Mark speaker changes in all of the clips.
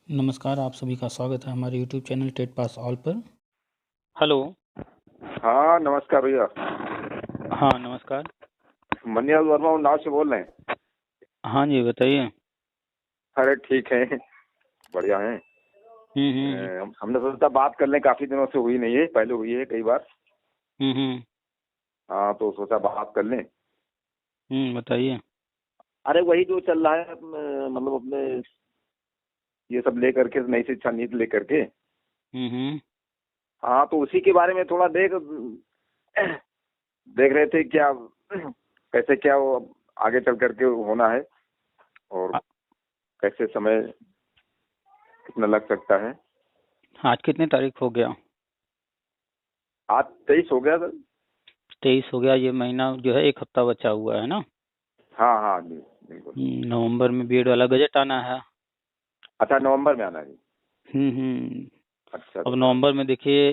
Speaker 1: नमस्कार, आप सभी का स्वागत है हमारे YouTube channel TET pass all पर। हेलो।
Speaker 2: हाँ नमस्कार भैया।
Speaker 1: हाँ नमस्कार।
Speaker 2: मनियाल वर्मा उन्नाव से बोल रहे हैं।
Speaker 1: हाँ जी बताइए।
Speaker 2: अरे ठीक है, बढ़िया है।
Speaker 1: हम्म।
Speaker 2: हमने सोचा बात कर लें, काफी दिनों से हुई नहीं है, पहले हुई है कई बार।
Speaker 1: हम्म।
Speaker 2: हाँ तो सोचा बात कर लें।
Speaker 1: बताइए।
Speaker 2: अरे वही जो चल रहा है मतलब अपने ये सब लेकर के, नई शिक्षा नीति लेकर के।
Speaker 1: हम्म।
Speaker 2: हाँ तो उसी के बारे में थोड़ा देख रहे थे क्या कैसे क्या वो आगे चल करके होना है, और
Speaker 1: आ-
Speaker 2: कैसे समय कितना लग सकता है।
Speaker 1: आज कितनी तारीख हो गया?
Speaker 2: आज 23 हो गया सर।
Speaker 1: 23 हो गया। ये महीना जो है एक हफ्ता बचा हुआ है ना।
Speaker 2: हाँ हाँ जी बिल्कुल।
Speaker 1: नवंबर में बीएड वाला बजट आना है।
Speaker 2: अच्छा नवंबर में आना है।
Speaker 1: हम्म।
Speaker 2: अच्छा
Speaker 1: अब
Speaker 2: अच्छा।
Speaker 1: नवंबर में देखिए,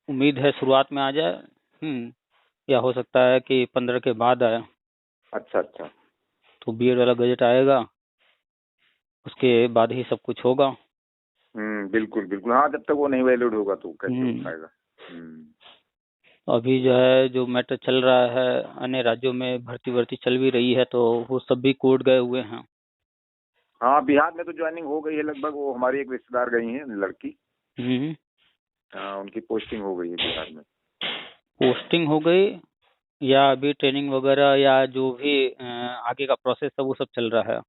Speaker 1: उम्मीद है शुरुआत में आ जाए। या हो सकता है कि 15 के बाद आए।
Speaker 2: अच्छा अच्छा।
Speaker 1: तो बीएड वाला बजट आएगा, उसके बाद ही सब कुछ होगा।
Speaker 2: बिल्कुल बिल्कुल। हाँ जब तक वो नहीं वैलिड होगा तो कैसे हो
Speaker 1: हम्म।
Speaker 2: पाएगा।
Speaker 1: अभी जो है जो मैटर चल रहा है, अन्य राज्यों में भर्ती चल भी रही है, तो वो सब भी कोर्ट गए हुए हैं।
Speaker 2: हाँ बिहार में तो ज्वाइनिंग हो गई है लगभग, वो हमारी एक रिश्तेदार गई है लड़की।
Speaker 1: हम्म।
Speaker 2: हाँ उनकी पोस्टिंग हो गई है बिहार में।
Speaker 1: पोस्टिंग हो गई या अभी ट्रेनिंग वगैरह या जो भी आगे का प्रोसेस है वो सब चल रहा है?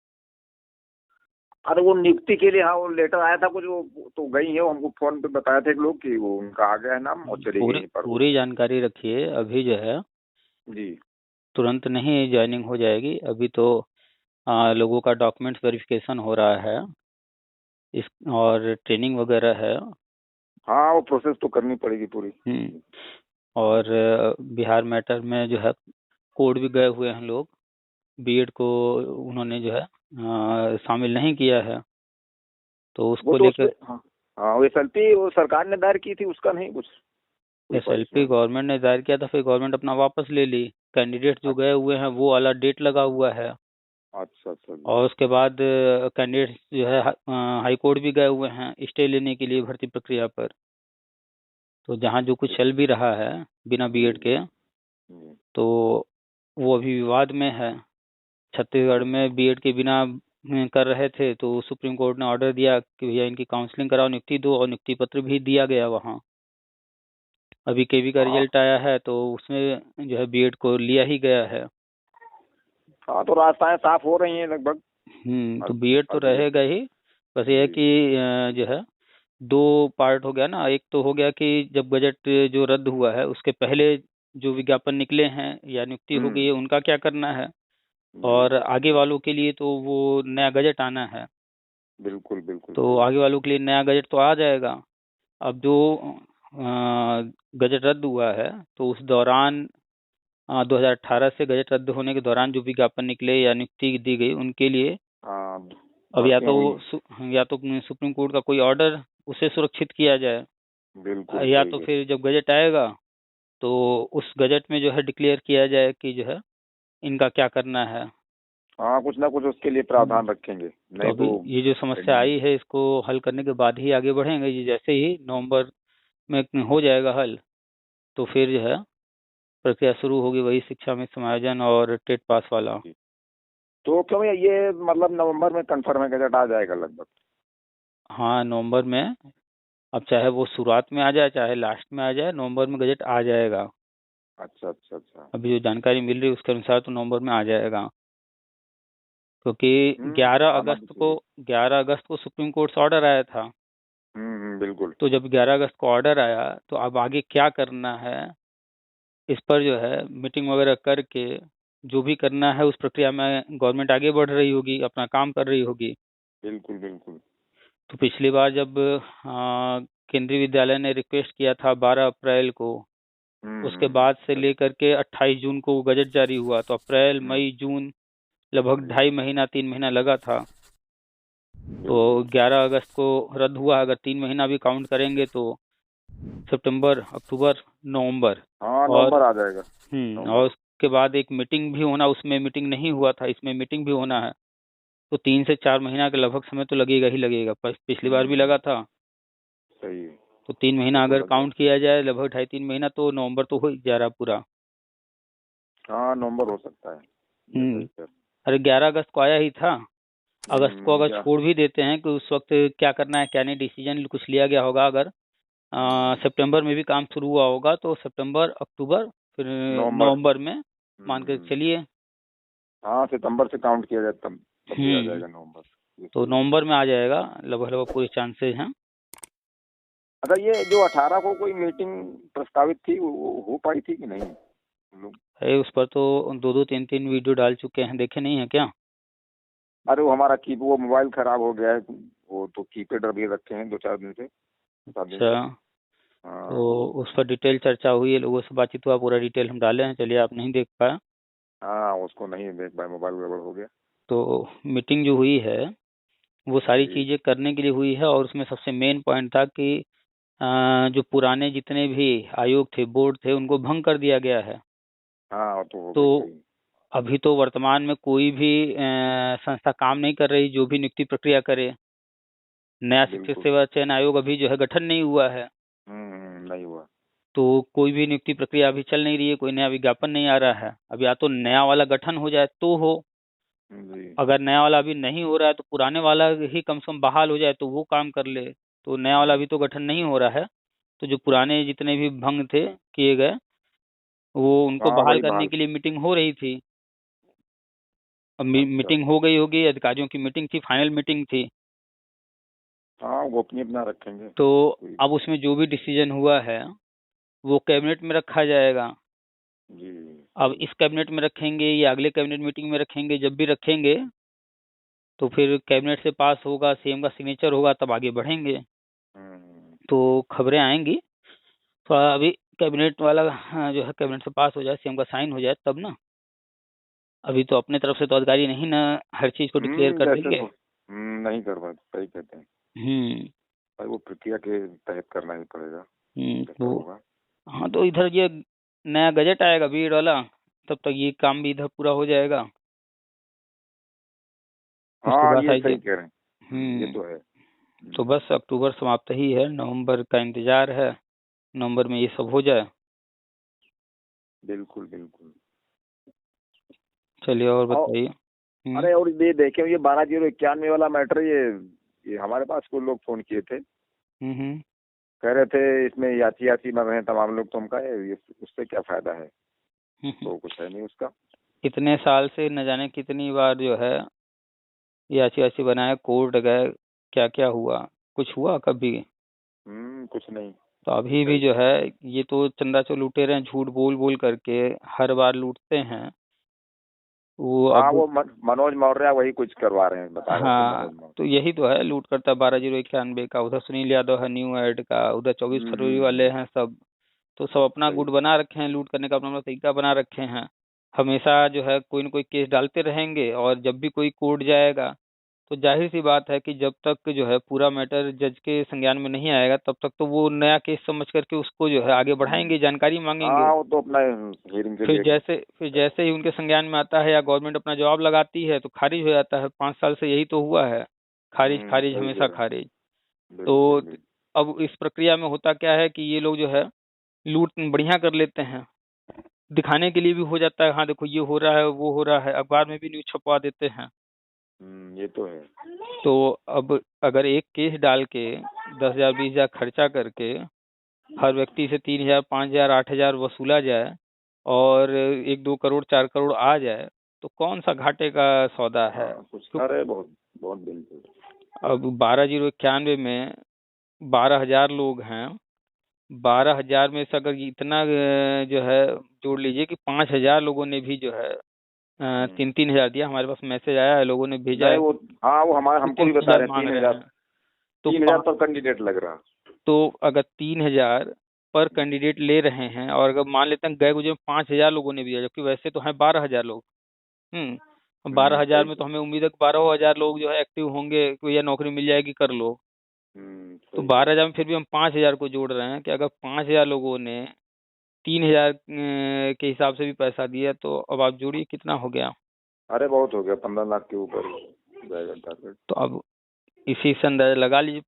Speaker 2: अरे वो नियुक्ति के लिए, हाँ वो लेटर आया था कुछ, वो तो गई है, वो हमको फोन पे बताया था एक लोग कि वो उनका आ गया है नाम और चली
Speaker 1: पूरी
Speaker 2: गई पर वो।
Speaker 1: पूरी जानकारी रखिए। अभी जो है
Speaker 2: जी।
Speaker 1: तुरंत नहीं ज्वाइनिंग हो जाएगी। अभी तो लोगों का डॉक्यूमेंट्स वेरिफिकेशन हो रहा है इस, और ट्रेनिंग वगैरह है।
Speaker 2: हाँ वो प्रोसेस तो करनी पड़ेगी पूरी।
Speaker 1: हम्म। और बिहार मैटर में जो है कोर्ट भी गए हुए हैं लोग। बीएड को उन्होंने जो है शामिल नहीं किया है, तो
Speaker 2: वो
Speaker 1: उसको
Speaker 2: तो उसपे,
Speaker 1: लेकर
Speaker 2: हाँ हाँ वो एसएलपी वो सरकार ने दायर की थी, उसका नहीं कुछ हुई पाई
Speaker 1: एसएलपी
Speaker 2: इसमें।
Speaker 1: गवर्नमेंट ने दायर किया था, फिर गवर्नमेंट अपना वापस ले ली। कैंडिडेट जो गए हुए हैं वो वाला डेट लगा हुआ है।
Speaker 2: अच्छा अच्छा जी।
Speaker 1: और उसके बाद कैंडिडेट जो है हाई कोर्ट भी गए हुए हैं स्टे लेने के लिए भर्ती प्रक्रिया पर। तो जहाँ जो कुछ चल भी रहा है बिना
Speaker 2: जी
Speaker 1: बीएड के,
Speaker 2: जी।
Speaker 1: तो वो अभी विवाद में है। छत्तीसगढ़ में बीएड के बिना कर रहे थे, तो सुप्रीम कोर्ट ने ऑर्डर दिया कि भैया इनकी काउंसलिंग कराओ, नियुक्ति दो, और नियुक्ति पत्र भी दिया गया वहाँ। अभी केवी का
Speaker 2: हाँ
Speaker 1: रिजल्ट आया है तो उसमें जो है बीएड को लिया ही गया है।
Speaker 2: हाँ तो रास्ताएं साफ हो रही हैं लगभग।
Speaker 1: तो बीएड तो
Speaker 2: अभी
Speaker 1: रहेगा ही। बस ये है
Speaker 2: जी।
Speaker 1: कि जो है दो पार्ट हो गया ना। एक तो हो गया कि जब बजट जो रद्द हुआ है उसके पहले जो विज्ञापन निकले हैं या नियुक्ति हो गई
Speaker 2: हम्म।
Speaker 1: है उनका क्या करना है।
Speaker 2: जी
Speaker 1: और आगे वालों के लिए तो वो नया गजट आना है।
Speaker 2: बिल्कुल बिल्कुल
Speaker 1: तो
Speaker 2: सही।
Speaker 1: आगे वालों के लिए नया गजट तो आ जाएगा। अब जो गजट रद्द हुआ है तो उस दौरान 2018 से गजट रद्द होने के दौरान जो विज्ञापन निकले या नियुक्ति दी गई उनके लिए
Speaker 2: हाँ
Speaker 1: अब
Speaker 2: भर्तियां हुई।
Speaker 1: या तो सुप्रीम कोर्ट का कोई ऑर्डर उसे सुरक्षित किया जाए,
Speaker 2: बिल्कुल
Speaker 1: या
Speaker 2: सही
Speaker 1: तो
Speaker 2: है।
Speaker 1: फिर जब गजट आएगा तो उस गजट में जो है डिक्लेयर किया जाए कि जो है इनका क्या करना है।
Speaker 2: हाँ कुछ ना कुछ उसके लिए
Speaker 1: हम्म।
Speaker 2: प्रावधान रखेंगे,
Speaker 1: तो
Speaker 2: नहीं
Speaker 1: अभी
Speaker 2: तो
Speaker 1: ये जो समस्या
Speaker 2: एकदम।
Speaker 1: आई है इसको हल करने के बाद ही आगे बढ़ेंगे। ये जैसे ही नवंबर में हो जाएगा हल, तो फिर जो है प्रक्रिया शुरू होगी, वही शिक्षा में समायोजन और टेट पास वाला।
Speaker 2: तो क्यों ये मतलब नवंबर में कंफर्म है, गजट आ जाएगा लगभग।
Speaker 1: हाँ नवंबर में। अब चाहे वो शुरुआत में आ जाए चाहे लास्ट में आ जाए, नवंबर में गजट आ जाएगा।
Speaker 2: अच्छा अच्छा अच्छा।
Speaker 1: अभी जो जानकारी मिल रही है उसके अनुसार तो नवंबर में आ जाएगा। क्योंकि 11
Speaker 2: आना भी
Speaker 1: अगस्त को
Speaker 2: चाहिए।
Speaker 1: 11 अगस्त को सुप्रीम कोर्ट से ऑर्डर आया था।
Speaker 2: बिल्कुल।
Speaker 1: तो जब 11 अगस्त को ऑर्डर आया तो अब आगे क्या करना है, इस पर जो है मीटिंग वगैरह करके जो भी करना है उस प्रक्रिया में गवर्नमेंट आगे बढ़ रही होगी, अपना काम कर रही होगी।
Speaker 2: बिल्कुल बिल्कुल।
Speaker 1: तो पिछली बार जब केंद्रीय विद्यालय ने रिक्वेस्ट किया था 12 अप्रैल को, उसके बाद से
Speaker 2: अच्छा,
Speaker 1: लेकर के 28 जून को वो गजट जारी हुआ, तो अप्रैल
Speaker 2: हम्म,
Speaker 1: मई जून लगभग
Speaker 2: जी
Speaker 1: 2.5 महीना 3 महीना लगा था। तो
Speaker 2: बिल्कुल।
Speaker 1: 11 अगस्त को रद्द हुआ, अगर 3 महीना भी काउंट करेंगे तो सितंबर अक्टूबर नवंबर।
Speaker 2: हाँ
Speaker 1: और
Speaker 2: नवंबर आ जाएगा।
Speaker 1: और
Speaker 2: नवंबर।
Speaker 1: उसके बाद एक मीटिंग भी होना, उसमें मीटिंग नहीं हुआ था, इसमें मीटिंग भी होना है। तो 3 से 4 महीना के लगभग समय तो लगेगा ही लगेगा। पिछली बार भी लगा था।
Speaker 2: सही है।
Speaker 1: तो 3 महीना
Speaker 2: तो
Speaker 1: अगर
Speaker 2: लग
Speaker 1: काउंट किया जाए, लगभग 2.5-3 महीना, तो नवंबर तो हो ही जा रहा पूरा।
Speaker 2: हाँ, नवंबर हो सकता है। ये सही कर।
Speaker 1: अरे 11 अगस्त को आया ही था। अगस्त को अगर
Speaker 2: क्या?
Speaker 1: छोड़ भी देते हैं कि उस वक्त क्या करना है क्या नहीं, डिसीजन कुछ लिया गया होगा, अगर सितंबर में भी काम शुरू हुआ होगा तो सितंबर, अक्टूबर, फिर
Speaker 2: नवंबर।
Speaker 1: नवंबर में मान के चलिए।
Speaker 2: हाँ, सितंबर से काउंट किया जाए तब तब भी आ जाएगा नवंबर। ये
Speaker 1: तो
Speaker 2: सही है।
Speaker 1: नवंबर में आ जाएगा लगभग लगभग, पूरे चांसेस हैं।
Speaker 2: अच्छा, ये जो 18 को कोई मीटिंग प्रस्तावित थी, वो हो पाई थी कि नहीं हम लोग?
Speaker 1: है उस पर तो 2-2 3-3 वीडियो डाल चुके हैं, देखे नहीं है क्या?
Speaker 2: अरे वो हमारा वो मोबाइल खराब हो गया है। वो तो कीपैड अभी रखे हैं 2-4 दिन से, 7 दिन से।
Speaker 1: अच्छा,
Speaker 2: हाँ।
Speaker 1: तो उस पर डिटेल चर्चा हुई है, लोगों से बातचीत हुआ, पूरा डिटेल हम डाले हैं। चलिए, आप नहीं देख पाया
Speaker 2: हाँ, उसको नहीं देख पाए, मोबाइल गड़बड़ हो गया।
Speaker 1: तो मीटिंग जो हुई है वो सारी
Speaker 2: जी।
Speaker 1: चीज़ें करने के लिए हुई है, और उसमें सबसे मेन पॉइंट था कि जो पुराने जितने भी आयोग थे, बोर्ड थे, उनको भंग कर दिया गया है।
Speaker 2: हाँ, वो तो हो
Speaker 1: तो
Speaker 2: गई सही।
Speaker 1: अभी तो वर्तमान में कोई भी संस्था काम नहीं कर रही जो भी नियुक्ति प्रक्रिया करे। नया शिक्षक
Speaker 2: बिल्कुल।
Speaker 1: सेवा चयन आयोग अभी जो है गठन नहीं हुआ है।
Speaker 2: नहीं हुआ।
Speaker 1: तो कोई भी नियुक्ति प्रक्रिया अभी चल नहीं रही है, कोई नया विज्ञापन नहीं आ रहा है। अब या तो नया वाला गठन हो जाए तो हो,
Speaker 2: जी।
Speaker 1: अगर नया वाला अभी नहीं हो रहा है तो पुराने वाला ही कम से कम बहाल हो जाए तो वो काम कर ले। तो नया वाला अभी तो गठन नहीं हो रहा है। तो जो पुराने जितने भी भंग थे किए गए, वो उनको
Speaker 2: हाँ,
Speaker 1: बहाल
Speaker 2: वही
Speaker 1: करने
Speaker 2: बहाल।
Speaker 1: के लिए मीटिंग हो रही थी। अब
Speaker 2: अच्छा।
Speaker 1: मीटिंग हो गई होगी, अधिकारियों की मीटिंग थी, फाइनल मीटिंग थी।
Speaker 2: हाँ, गोपनीय अपना रखेंगे
Speaker 1: तो
Speaker 2: कोई।
Speaker 1: अब उसमें जो भी डिसीजन हुआ है वो कैबिनेट में रखा जाएगा।
Speaker 2: जी।
Speaker 1: अब इस कैबिनेट में रखेंगे या अगले कैबिनेट मीटिंग में रखेंगे, जब भी रखेंगे तो फिर कैबिनेट से पास होगा, सीएम का सिग्नेचर होगा, तब आगे बढ़ेंगे।
Speaker 2: हम्म।
Speaker 1: तो खबरें आएंगी। थोड़ा अभी कैबिनेट वाला जो है कैबिनेट से पास हो जाए, सीएम का साइन हो जाए तब ना। अभी तो अपने तरफ से तो अधिकारी नहीं ना हर चीज को डिक्लेयर कर
Speaker 2: जैसे
Speaker 1: देंगे।
Speaker 2: वो नहीं कर पाते, सही कहते हैं
Speaker 1: हम्म
Speaker 2: भाई, वो प्रक्रिया के तहत करना ही पड़ेगा। जैसा
Speaker 1: तो
Speaker 2: होगा।
Speaker 1: हाँ, तो इधर ये नया गजट आएगा बीएड वाला, तब तक ये काम भी इधर पूरा हो जाएगा। उसके
Speaker 2: हाँ,
Speaker 1: बाद
Speaker 2: ये
Speaker 1: आई
Speaker 2: सही कह रहे हैं। ये
Speaker 1: हम्म
Speaker 2: तो है।
Speaker 1: तो बस अक्टूबर समाप्त ही है, नवंबर का इंतजार है। नवंबर में ये सब हो जाए।
Speaker 2: बिल्कुल बिल्कुल।
Speaker 1: चलिए, और
Speaker 2: और
Speaker 1: बताइए।
Speaker 2: अरे, और ये देखे, ये 12,091 वाला मैटर, ये हमारे पास कुछ लोग फोन किए थे।
Speaker 1: हम्म
Speaker 2: कह रहे थे इसमें याची याची मर रहे हैं तमाम लोग, तो हम कहे ये उससे क्या फायदा है?
Speaker 1: हम्म।
Speaker 2: तो कुछ है नहीं उसका।
Speaker 1: इतने साल से न जाने कितनी बार जो है याची याची बनाया, कोर्ट गए, क्या क्या हुआ, कुछ हुआ कभी?
Speaker 2: कुछ नहीं।
Speaker 1: तो अभी भी
Speaker 2: सही
Speaker 1: जो
Speaker 2: कह।
Speaker 1: है ये तो चंदा चो लूटे रहे हैं, झूठ बोल बोल करके हर बार लूटते हैं। वो
Speaker 2: हाँ,
Speaker 1: अब
Speaker 2: वो मनोज मौर्य वही कुछ करवा रहे हैं, बता रहे थे
Speaker 1: हाँ,
Speaker 2: मनोज मौर्य।
Speaker 1: तो यही तो है, लूट करता 12,091 का, उधर सुनील यादव है न्यू एड का, उधर 24 फरवरी वाले हैं सब। तो सब अपना
Speaker 2: सही।
Speaker 1: गुट बना रखे हैं, लूट करने का अपना अपना तरीका बना रखे हैं। हमेशा जो है कोई न कोई केस डालते रहेंगे, और जब भी कोई कोर्ट जाएगा तो जाहिर सी बात है कि जब तक जो है पूरा मैटर जज के संज्ञान में नहीं आएगा तब तक तो वो नया केस समझ करके उसको जो है आगे बढ़ाएंगे, जानकारी मांगेंगे।
Speaker 2: हाँ, वो तो अपना हियरिंग के लिए।
Speaker 1: फिर जैसे ही उनके संज्ञान में आता है या गवर्नमेंट अपना जवाब लगाती है तो खारिज हो जाता है। 5 साल से यही तो हुआ है, खारिज खारिज
Speaker 2: सही कह
Speaker 1: हमेशा
Speaker 2: रहे हैं।
Speaker 1: खारिज।
Speaker 2: बिल्कुल
Speaker 1: तो
Speaker 2: बिल्कुल।
Speaker 1: अब इस प्रक्रिया में होता क्या है कि ये लोग जो है लूट बढ़िया कर लेते हैं, दिखाने के लिए भी हो जाता है, हाँ देखो ये हो रहा है वो हो रहा है, अखबार में भी न्यूज छपवा देते हैं।
Speaker 2: ये तो है।
Speaker 1: तो अब अगर एक केस डाल के 10,000 20,000 खर्चा करके हर व्यक्ति से 3,000 5,000 8,000 वसूला जाए, और 1-2 करोड़ 4 करोड़ आ जाए, तो कौन सा घाटे का सौदा है?
Speaker 2: हाँ, कुछ
Speaker 1: क्यों?
Speaker 2: अरे बहुत बहुत बिल्कुल।
Speaker 1: अब 12,091 में 12,000 लोग हैं। 12,000 में से अगर इतना जो है जोड़ लीजिए कि 5,000 लोगों ने भी जो है 3-3 हज़ार दिया। हमारे पास मैसेज आया है, लोगों ने भेजा
Speaker 2: नहीं,
Speaker 1: है
Speaker 2: वो
Speaker 1: कि
Speaker 2: हाँ, वो हमारे
Speaker 1: तीन
Speaker 2: हमको भी
Speaker 1: तीन
Speaker 2: बता
Speaker 1: हजार
Speaker 2: रहे हैं
Speaker 1: मांग
Speaker 2: तीन
Speaker 1: रहे
Speaker 2: हजार
Speaker 1: हैं। तो
Speaker 2: 3,000 पर कैंडिडेट लग रहा।
Speaker 1: तो अगर 3,000 पर कैंडिडेट ले रहे हैं, और अगर मान लेते हैं गए गुजरे 5,000 लोगों ने दिया, जबकि वैसे तो हैं 12,000 लोग। 12,000
Speaker 2: सही
Speaker 1: में तो
Speaker 2: कह।
Speaker 1: हमें उम्मीद है कि 12,000 लोग जो है एक्टिव होंगे कि भैया नौकरी मिल जाएगी, कर लो। तो
Speaker 2: सही कह।
Speaker 1: 12,000 में फिर भी हम 5,000 को जोड़ रहे हैं कि अगर 5,000 लोगों ने 3,000 के हिसाब से भी पैसा दिया, तो अब आप जोड़िए कितना हो गया।
Speaker 2: अरे बहुत हो गया, 15 लाख के ऊपर। जाएगा टारगेट।
Speaker 1: तो अब इसी से अंदाजा लगा लीजिए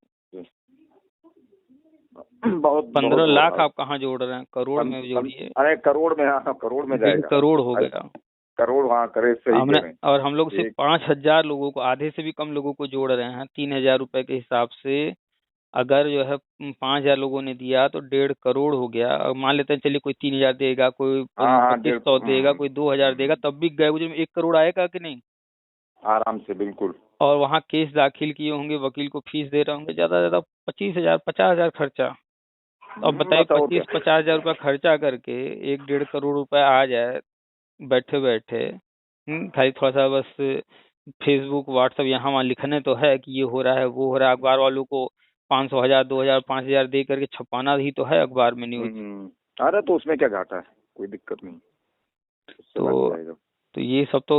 Speaker 2: बहुत
Speaker 1: 15 लाख
Speaker 2: बहुत
Speaker 1: आप कहाँ जोड़ रहे हैं, करोड़ में जोड़िए।
Speaker 2: अरे करोड़ में, हाँ करोड़ में जाएगा,
Speaker 1: करोड़ हो गया।
Speaker 2: करोड़, हाँ करे, सही
Speaker 1: हमने
Speaker 2: कह रहे हैं।
Speaker 1: और हम लोग सिर्फ 5,000 लोगों को, आधे से भी कम लोगों को जोड़ रहे हैं। 3,000 रुपए के हिसाब से अगर जो है 5,000 लोगों ने दिया तो 1.5 करोड़ हो गया। और मान लेते हैं चलिए कोई 3,000 देगा, कोई
Speaker 2: हाँ
Speaker 1: 2,500 देगा, कोई 2,000 देगा, तब भी गए मुझे 1 करोड़ आएगा कि नहीं?
Speaker 2: आराम से, बिल्कुल।
Speaker 1: और वहाँ केस दाखिल किए होंगे, वकील को फीस दे रहे होंगे, ज्यादा से ज्यादा 25,000 50,000 खर्चा। अब बताइए 50,000 रुपया खर्चा करके 1-1.5 करोड़ रुपया आ जाए बैठे बैठे। खाली थोड़ा सा बस फेसबुक व्हाट्सएप यहाँ वहाँ लिखने तो है कि ये हो रहा है वो हो रहा है, अखबार वालों को 500,000 2,000 5,000 दे करके छपाना ही तो है अखबार में न्यूज।
Speaker 2: अरे तो उसमें क्या घाटा है, कोई दिक्कत नहीं,
Speaker 1: तो ये सब तो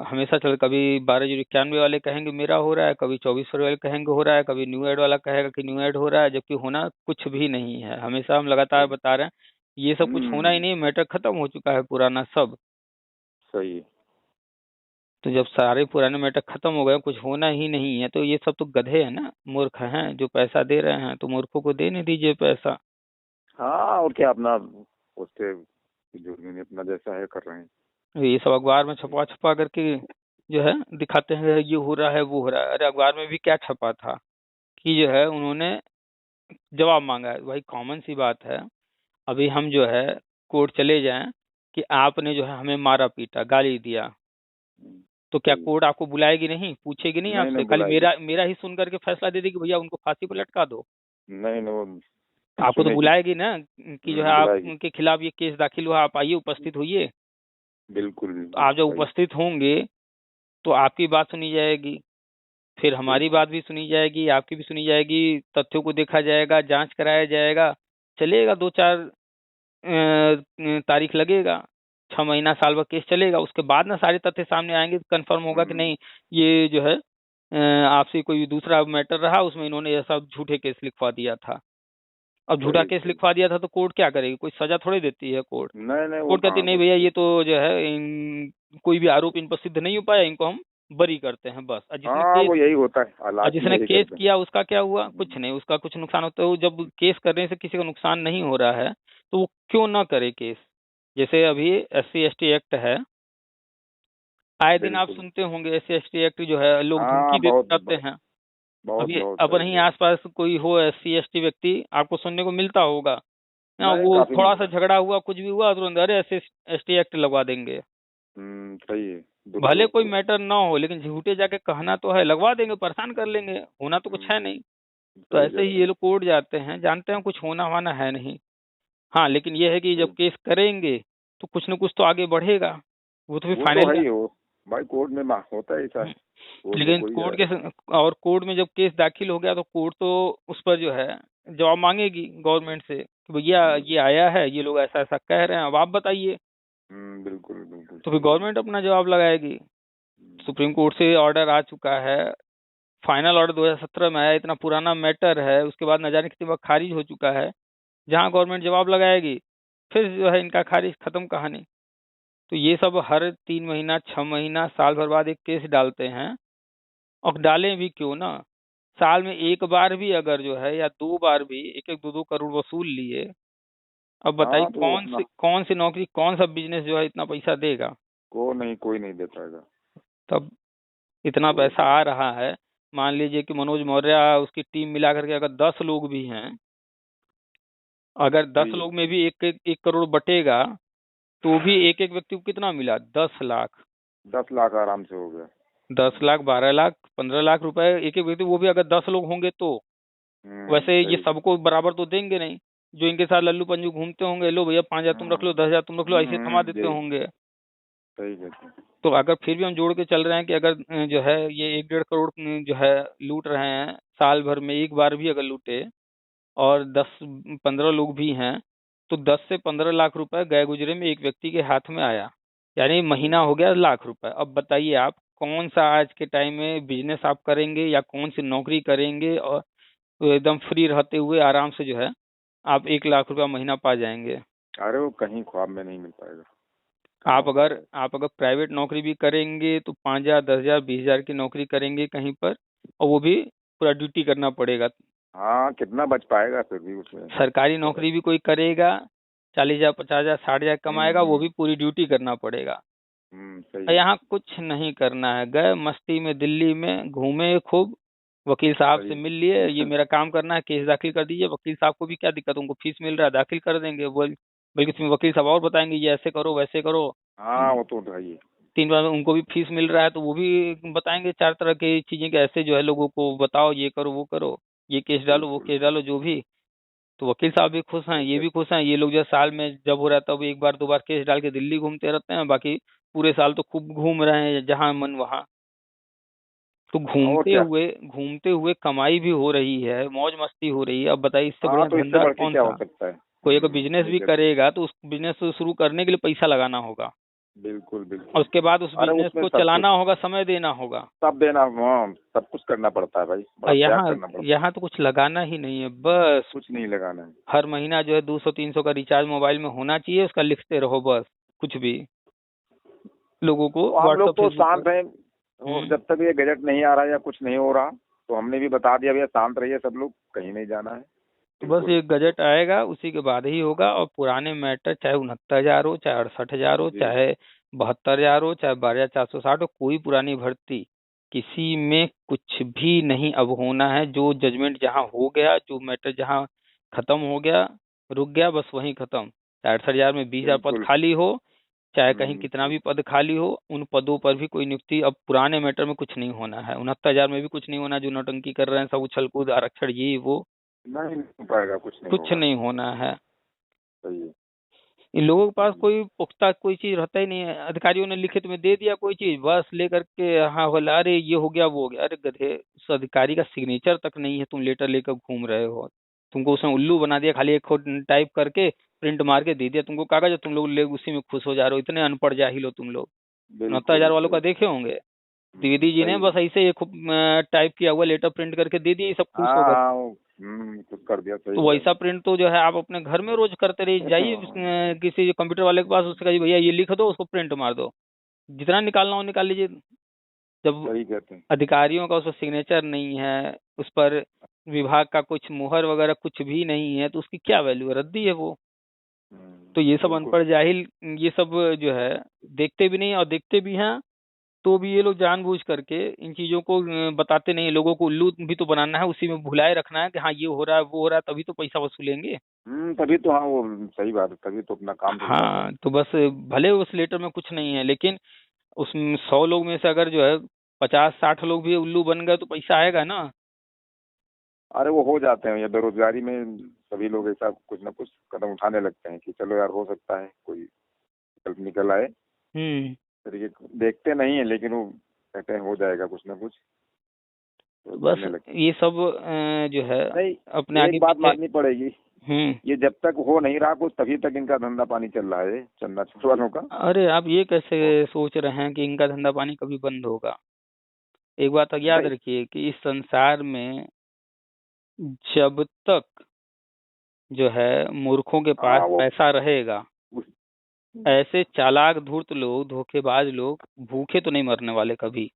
Speaker 1: हमेशा चल, कभी 12,91 वाले कहेंगे मेरा हो रहा है, कभी 24 वाले कहेंगे हो रहा है, कभी न्यू एड वाला कहेगा कि न्यू एड हो रहा है, जबकि होना कुछ भी नहीं है। हमेशा हम लगातार बता रहे हैं ये सब कुछ होना ही नहीं, मैटर खत्म हो चुका है पुराना सब।
Speaker 2: सही है।
Speaker 1: तो जब सारे पुराने मैटर खत्म हो गए, कुछ होना ही नहीं है, तो ये सब तो गधे हैं ना, मूर्ख हैं जो पैसा दे रहे हैं, तो मूर्खों को देने दीजिए पैसा।
Speaker 2: हाँ और क्या, अपना उससे जुर्मी अपना जैसा है कर रहे हैं।
Speaker 1: ये सब अखबार में छपा छपा करके जो है दिखाते हैं ये हो रहा है वो हो रहा है। अरे अखबार में भी क्या छपा था कि जो है उन्होंने जवाब मांगा है। भाई कॉमन सी बात है, अभी हम जो है कोर्ट चले जाएं कि आपने जो है हमें मारा पीटा गाली दिया, तो क्या कोर्ट आपको बुलाएगी नहीं, पूछेगी नहीं आपसे? खाली मेरा मेरा ही सुन करके फैसला दे देगी भैया उनको फांसी पर लटका दो?
Speaker 2: नहीं वो
Speaker 1: आपको तो बुलाएगी ना कि जो है आपके खिलाफ ये केस दाखिल हुआ, आप आइए उपस्थित होइए।
Speaker 2: बिल्कुल।
Speaker 1: तो आप जब उपस्थित होंगे तो आपकी बात सुनी जाएगी, फिर हमारी बात भी सुनी जाएगी, आपकी भी सुनी जाएगी, तथ्यों को देखा जाएगा, जांच कराया जाएगा। चलेगा 2-4 तारीख लगेगा, 6 महीना साल भर केस चलेगा। उसके बाद ना सारे तथ्य सामने आएंगे तो कंफर्म होगा कि नहीं ये जो है आपसे कोई दूसरा मैटर रहा, उसमें इन्होंने ऐसा झूठे केस लिखवा दिया था। अब झूठा केस लिखवा दिया था तो कोर्ट क्या करेगी? कोई सजा थोड़ी देती है कोर्ट। कोर्ट कहती नहीं भैया ये तो जो है कोई भी आरोप इन पर सिद्ध नहीं हो पाया, इनको हम बरी करते हैं बस।
Speaker 2: वो यही होता है।
Speaker 1: जिसने केस किया उसका क्या हुआ? कुछ नहीं, उसका कुछ नुकसान होता है। जब केस करने से किसी का नुकसान नहीं हो रहा है तो वो क्यों ना करे केस? जैसे अभी SC/ST एक्ट है, आए दिन आप सुनते होंगे SC/ST एक्ट जो है लोग धमकी करते हैं। अभी अपने ही आसपास कोई हो SC/ST व्यक्ति आपको सुनने को मिलता होगा ना, वो थोड़ा सा झगड़ा हुआ कुछ भी हुआ तुरंत अरे SC/ST एक्ट लगवा देंगे।
Speaker 2: सही है।
Speaker 1: भले कोई मैटर ना हो लेकिन झूठे जाके कहना तो है, लगवा देंगे, परेशान कर लेंगे, होना तो कुछ है नहीं। तो ऐसे ही ये लोग कोर्ट जाते हैं, जानते हैं कुछ होना वाना है नहीं। हाँ लेकिन ये है कि जब केस करेंगे तो कुछ न कुछ तो आगे बढ़ेगा, वो तो फिर फाइनल
Speaker 2: भाई कोर्ट में होता है ऐसा।
Speaker 1: लेकिन कोर्ट में जब केस दाखिल हो गया तो कोर्ट तो उस पर जो है जवाब मांगेगी गवर्नमेंट से कि भैया ये आया है, ये लोग ऐसा ऐसा कह रहे हैं, अब आप बताइए।
Speaker 2: बिल्कुल बिल्कुल।
Speaker 1: तो फिर गवर्नमेंट अपना जवाब लगाएगी। सुप्रीम कोर्ट से ऑर्डर आ चुका है, फाइनल ऑर्डर 2017 में आया, इतना पुराना मैटर है, उसके बाद न जाने कितनी बार खारिज हो चुका है। जहां गवर्नमेंट जवाब लगाएगी फिर जो है इनका खारिज, खत्म कहानी। तो ये सब हर 3 महीना 6 महीना साल भर बाद एक केस डालते हैं। और डालें भी क्यों ना, साल में एक बार भी अगर जो है या 2 बार भी 1-1 2-2 करोड़ वसूल लिए, अब बताइए कौन सी नौकरी, कौन सा बिजनेस जो है इतना पैसा देगा?
Speaker 2: कोई नहीं दे पाएगा।
Speaker 1: तब इतना पैसा आ रहा है, मान लीजिए कि मनोज मौर्य उसकी टीम मिला करके अगर 10 लोग भी हैं, अगर 10 लोग में भी 1 करोड़ बटेगा तो भी एक एक व्यक्ति को कितना मिला? 10 लाख।
Speaker 2: 10 लाख आराम से हो गया।
Speaker 1: 10 लाख 12 लाख 15 लाख रुपए एक एक व्यक्ति, वो भी अगर 10 लोग होंगे तो। वैसे ये सबको बराबर तो देंगे नहीं, जो इनके साथ लल्लू पंजू घूमते होंगे, लो भैया 5,000 तुम रख लो, 10,000 तुम रख लो, ऐसे थमा देते होंगे। तो अगर फिर भी हम जोड़ के चल रहे हैं कि अगर जो है ये 1-1.5 करोड़ जो है लूट रहे हैं साल भर में, एक बार भी अगर लूटे और 10-15 लोग भी हैं, तो 10 से 15 लाख रुपए गए गुजरे में एक व्यक्ति के हाथ में आया, यानी महीना हो गया लाख रुपए। अब बताइए आप कौन सा आज के टाइम में बिजनेस आप करेंगे या कौन सी नौकरी करेंगे और एकदम फ्री रहते हुए आराम से जो है आप 1 लाख रुपया महीना पा जाएंगे?
Speaker 2: अरे वो कहीं ख्वाब में नहीं मिल पाएगा।
Speaker 1: आप अगर प्राइवेट नौकरी भी करेंगे तो 5,000, 10,000, 20,000 की नौकरी करेंगे कहीं पर, और वो भी पूरा ड्यूटी करना पड़ेगा।
Speaker 2: हाँ, कितना बच पाएगा फिर भी उसमें।
Speaker 1: सरकारी नौकरी भी कोई करेगा 40,000, 50,000, 60,000 कमाएगा, वो
Speaker 2: हम्म।
Speaker 1: भी पूरी ड्यूटी करना पड़ेगा।
Speaker 2: सही
Speaker 1: और
Speaker 2: है।
Speaker 1: यहाँ कुछ नहीं करना है, गए मस्ती में दिल्ली में घूमे खूब, वकील साहब से
Speaker 2: सही।
Speaker 1: मिल लिए, ये मेरा काम करना है, केस दाखिल कर दीजिए। वकील साहब को भी क्या दिक्कत, उनको फीस मिल रहा है, दाखिल कर देंगे। बल्कि इसमें वकील साहब और बताएंगे ये ऐसे करो वैसे करो।
Speaker 2: हाँ, वो तो है ही।
Speaker 1: 3 बार में उनको भी फीस मिल रहा है तो वो भी बताएंगे 4 तरह की चीजें, कि ऐसे जो है लोगों को बताओ, ये करो वो करो, ये केस डालो वो
Speaker 2: बिल्कुल।
Speaker 1: केस डालो, जो भी। तो वकील साहब भी खुश हैं, ये
Speaker 2: ओके।
Speaker 1: भी खुश हैं। ये लोग जो साल में जब हो रहा है तब 1 बार 2 बार केस डाल के दिल्ली घूमते रहते हैं, बाकी पूरे साल तो खूब घूम रहे हैं जहां मन वहां। तो
Speaker 2: और
Speaker 1: घूमते
Speaker 2: क्या।
Speaker 1: हुए घूमते हुए कमाई भी हो रही है, मौज मस्ती हो रही है। अब बताइए इससे
Speaker 2: हाँ,
Speaker 1: बढ़िया
Speaker 2: तो इससे
Speaker 1: धंधा
Speaker 2: बढ़ के
Speaker 1: कौन
Speaker 2: क्या हो
Speaker 1: सा।
Speaker 2: सकता है।
Speaker 1: कोई अगर बिजनेस
Speaker 2: सही
Speaker 1: भी
Speaker 2: कहते हैं।
Speaker 1: करेगा तो उस बिजनेस को शुरू करने के लिए पैसा लगाना होगा,
Speaker 2: बिल्कुल
Speaker 1: और
Speaker 2: बिल्कुल।
Speaker 1: उसके बाद उस
Speaker 2: अरे
Speaker 1: बिजनेस
Speaker 2: उसमें
Speaker 1: को
Speaker 2: सब कुछ,
Speaker 1: चलाना होगा, समय देना होगा।
Speaker 2: सब देना, हाँ, सब कुछ करना पड़ता है भाई, बड़ा
Speaker 1: और
Speaker 2: त्याग
Speaker 1: यहाँ
Speaker 2: करना पड़ता है।
Speaker 1: यहाँ तो कुछ लगाना ही नहीं है, बस
Speaker 2: कुछ नहीं लगाना है।
Speaker 1: हर महीना जो है 200-300 का रिचार्ज मोबाइल में होना चाहिए, उसका लिखते रहो बस, कुछ भी लोगों को
Speaker 2: तो हम लोग
Speaker 1: व्हाट्सएप
Speaker 2: तो
Speaker 1: फेसबुक पर।
Speaker 2: शांत हैं। और
Speaker 1: हम्म।
Speaker 2: जब तक ये गजट नहीं आ रहा या कुछ नहीं हो रहा, तो हमने भी बता दिया भैया शांत रहिए सब लोग, कहीं नहीं जाना है।
Speaker 1: तो बस
Speaker 2: बिल्कुल।
Speaker 1: ये गजट आएगा उसी के बाद ही होगा, और पुराने मैटर चाहे 69,000 हो, चाहे 68,000 हो,
Speaker 2: जी।
Speaker 1: चाहे 72,000 हो, चाहे 12,460 हो, कोई पुरानी भर्ती किसी में कुछ भी नहीं अब होना है। जो जजमेंट जहाँ हो गया, जो मैटर जहाँ खत्म हो गया, रुक गया, बस वहीं खत्म। चाहे 68,000 में 20,000 पद
Speaker 2: बिल्कुल।
Speaker 1: खाली हो, चाहे कहीं कितना
Speaker 2: सही।
Speaker 1: भी पद खाली हो, उन पदों पर भी कोई नियुक्ति अब पुराने मैटर में कुछ नहीं होना है। 69,000 में भी कुछ नहीं होना, जो नौटंकी कर रहे हैं सब उछल कूद आरक्षण ये वो,
Speaker 2: नहीं हो पाएगा, कुछ नहीं
Speaker 1: कुछ
Speaker 2: होगा।
Speaker 1: नहीं होना है।
Speaker 2: सही है।
Speaker 1: इन लोगों के पास कोई पुख्ता कोई चीज रहता ही नहीं है। अधिकारियों ने लिखित में दे दिया कोई चीज, बस लेकर के हाँ बोला, अरे ये हो गया वो हो गया। अरे गधे, उस अधिकारी का सिग्नेचर तक नहीं है, तुम लेटर लेकर घूम रहे हो। तुमको उसने उल्लू बना दिया, खाली एक टाइप करके प्रिंट मार के दे दिया तुमको कागज, और तुम लोग ले उसी में खुश हो जा रहे हो। इतने अनपढ़ जाहिल हो तुम लोग। 69,000
Speaker 2: बिल्कुल
Speaker 1: वालों का
Speaker 2: सही।
Speaker 1: देखे होंगे, द्विवेदी जी ने
Speaker 2: सही है।
Speaker 1: बस ऐसे एक टाइप किया हुआ लेटर प्रिंट करके दे दिया, ये सब खुश
Speaker 2: हाँ
Speaker 1: हो गए।
Speaker 2: हाँ, वो कुछ कर दिया, सही
Speaker 1: तो
Speaker 2: बोला
Speaker 1: वैसा प्रिंट तो जो है आप अपने घर में रोज करते रहिए, जाइए
Speaker 2: हाँ,
Speaker 1: किसी जो कंप्यूटर वाले के पास, उससे कहिए भैया ये लिख दो, उसको प्रिंट मार दो, जितना निकालना हो निकाल लीजिए। जब
Speaker 2: सही कहते हैं।
Speaker 1: अधिकारियों का उस पर सिग्नेचर नहीं है, उस पर विभाग का कुछ मुहर वगैरह कुछ भी नहीं है, तो उसकी क्या वैल्यू है, रद्दी है वो। तो ये सब
Speaker 2: बिल्कुल।
Speaker 1: अनपढ़ जाहिल, ये सब जो है देखते भी नहीं, और देखते भी हैं तो भी ये लोग जानबूझ करके इन चीजों को बताते नहीं हैं। लोगों को उल्लू भी तो बनाना है, उसी में भुलाए रखना है कि हाँ ये हो रहा है वो हो रहा है, तभी तो पैसा वसूलेंगे।
Speaker 2: तभी तो, हाँ वो सही बात है, तभी तो अपना काम चल पाता है।
Speaker 1: हाँ तो बस, भले उस लेटर में कुछ नहीं है, लेकिन उसमें 100 लोग में से अगर जो है 50-60 लोग भी उल्लू बन गए तो पैसा आएगा ना।
Speaker 2: अरे वो हो जाते हैं, ये बेरोजगारी में सभी लोग ऐसा कुछ ना कुछ कदम उठाने लगते हैं कि चलो यार हो सकता है कोई विकल्प निकल आए।
Speaker 1: हम्म।
Speaker 2: फिर ये देखते नहीं है, लेकिन वो कहते हैं हो जाएगा कुछ ना कुछ, तो
Speaker 1: तो बस
Speaker 2: करने लगते
Speaker 1: ये सब जो है
Speaker 2: हैं। नहीं,
Speaker 1: अपने
Speaker 2: एक
Speaker 1: आगे
Speaker 2: बात
Speaker 1: पीछे।
Speaker 2: माननी पड़ेगी,
Speaker 1: हम्म।
Speaker 2: ये जब तक हो नहीं रहा कुछ तभी तक इनका धंधा पानी चल रहा है, चंदा चोर वालों का।
Speaker 1: अरे आप ये कैसे
Speaker 2: और
Speaker 1: सोच रहे हैं कि इनका धंधा पानी कभी बंद होगा। एक बात याद
Speaker 2: नहीं।
Speaker 1: रखिए कि इस संसार में जब तक जो है मूर्खों के पास
Speaker 2: हाँ वो
Speaker 1: पैसा रहेगा, ऐसे चालाक धूर्त लोग, धोखेबाज लोग भूखे तो नहीं मरने वाले कभी।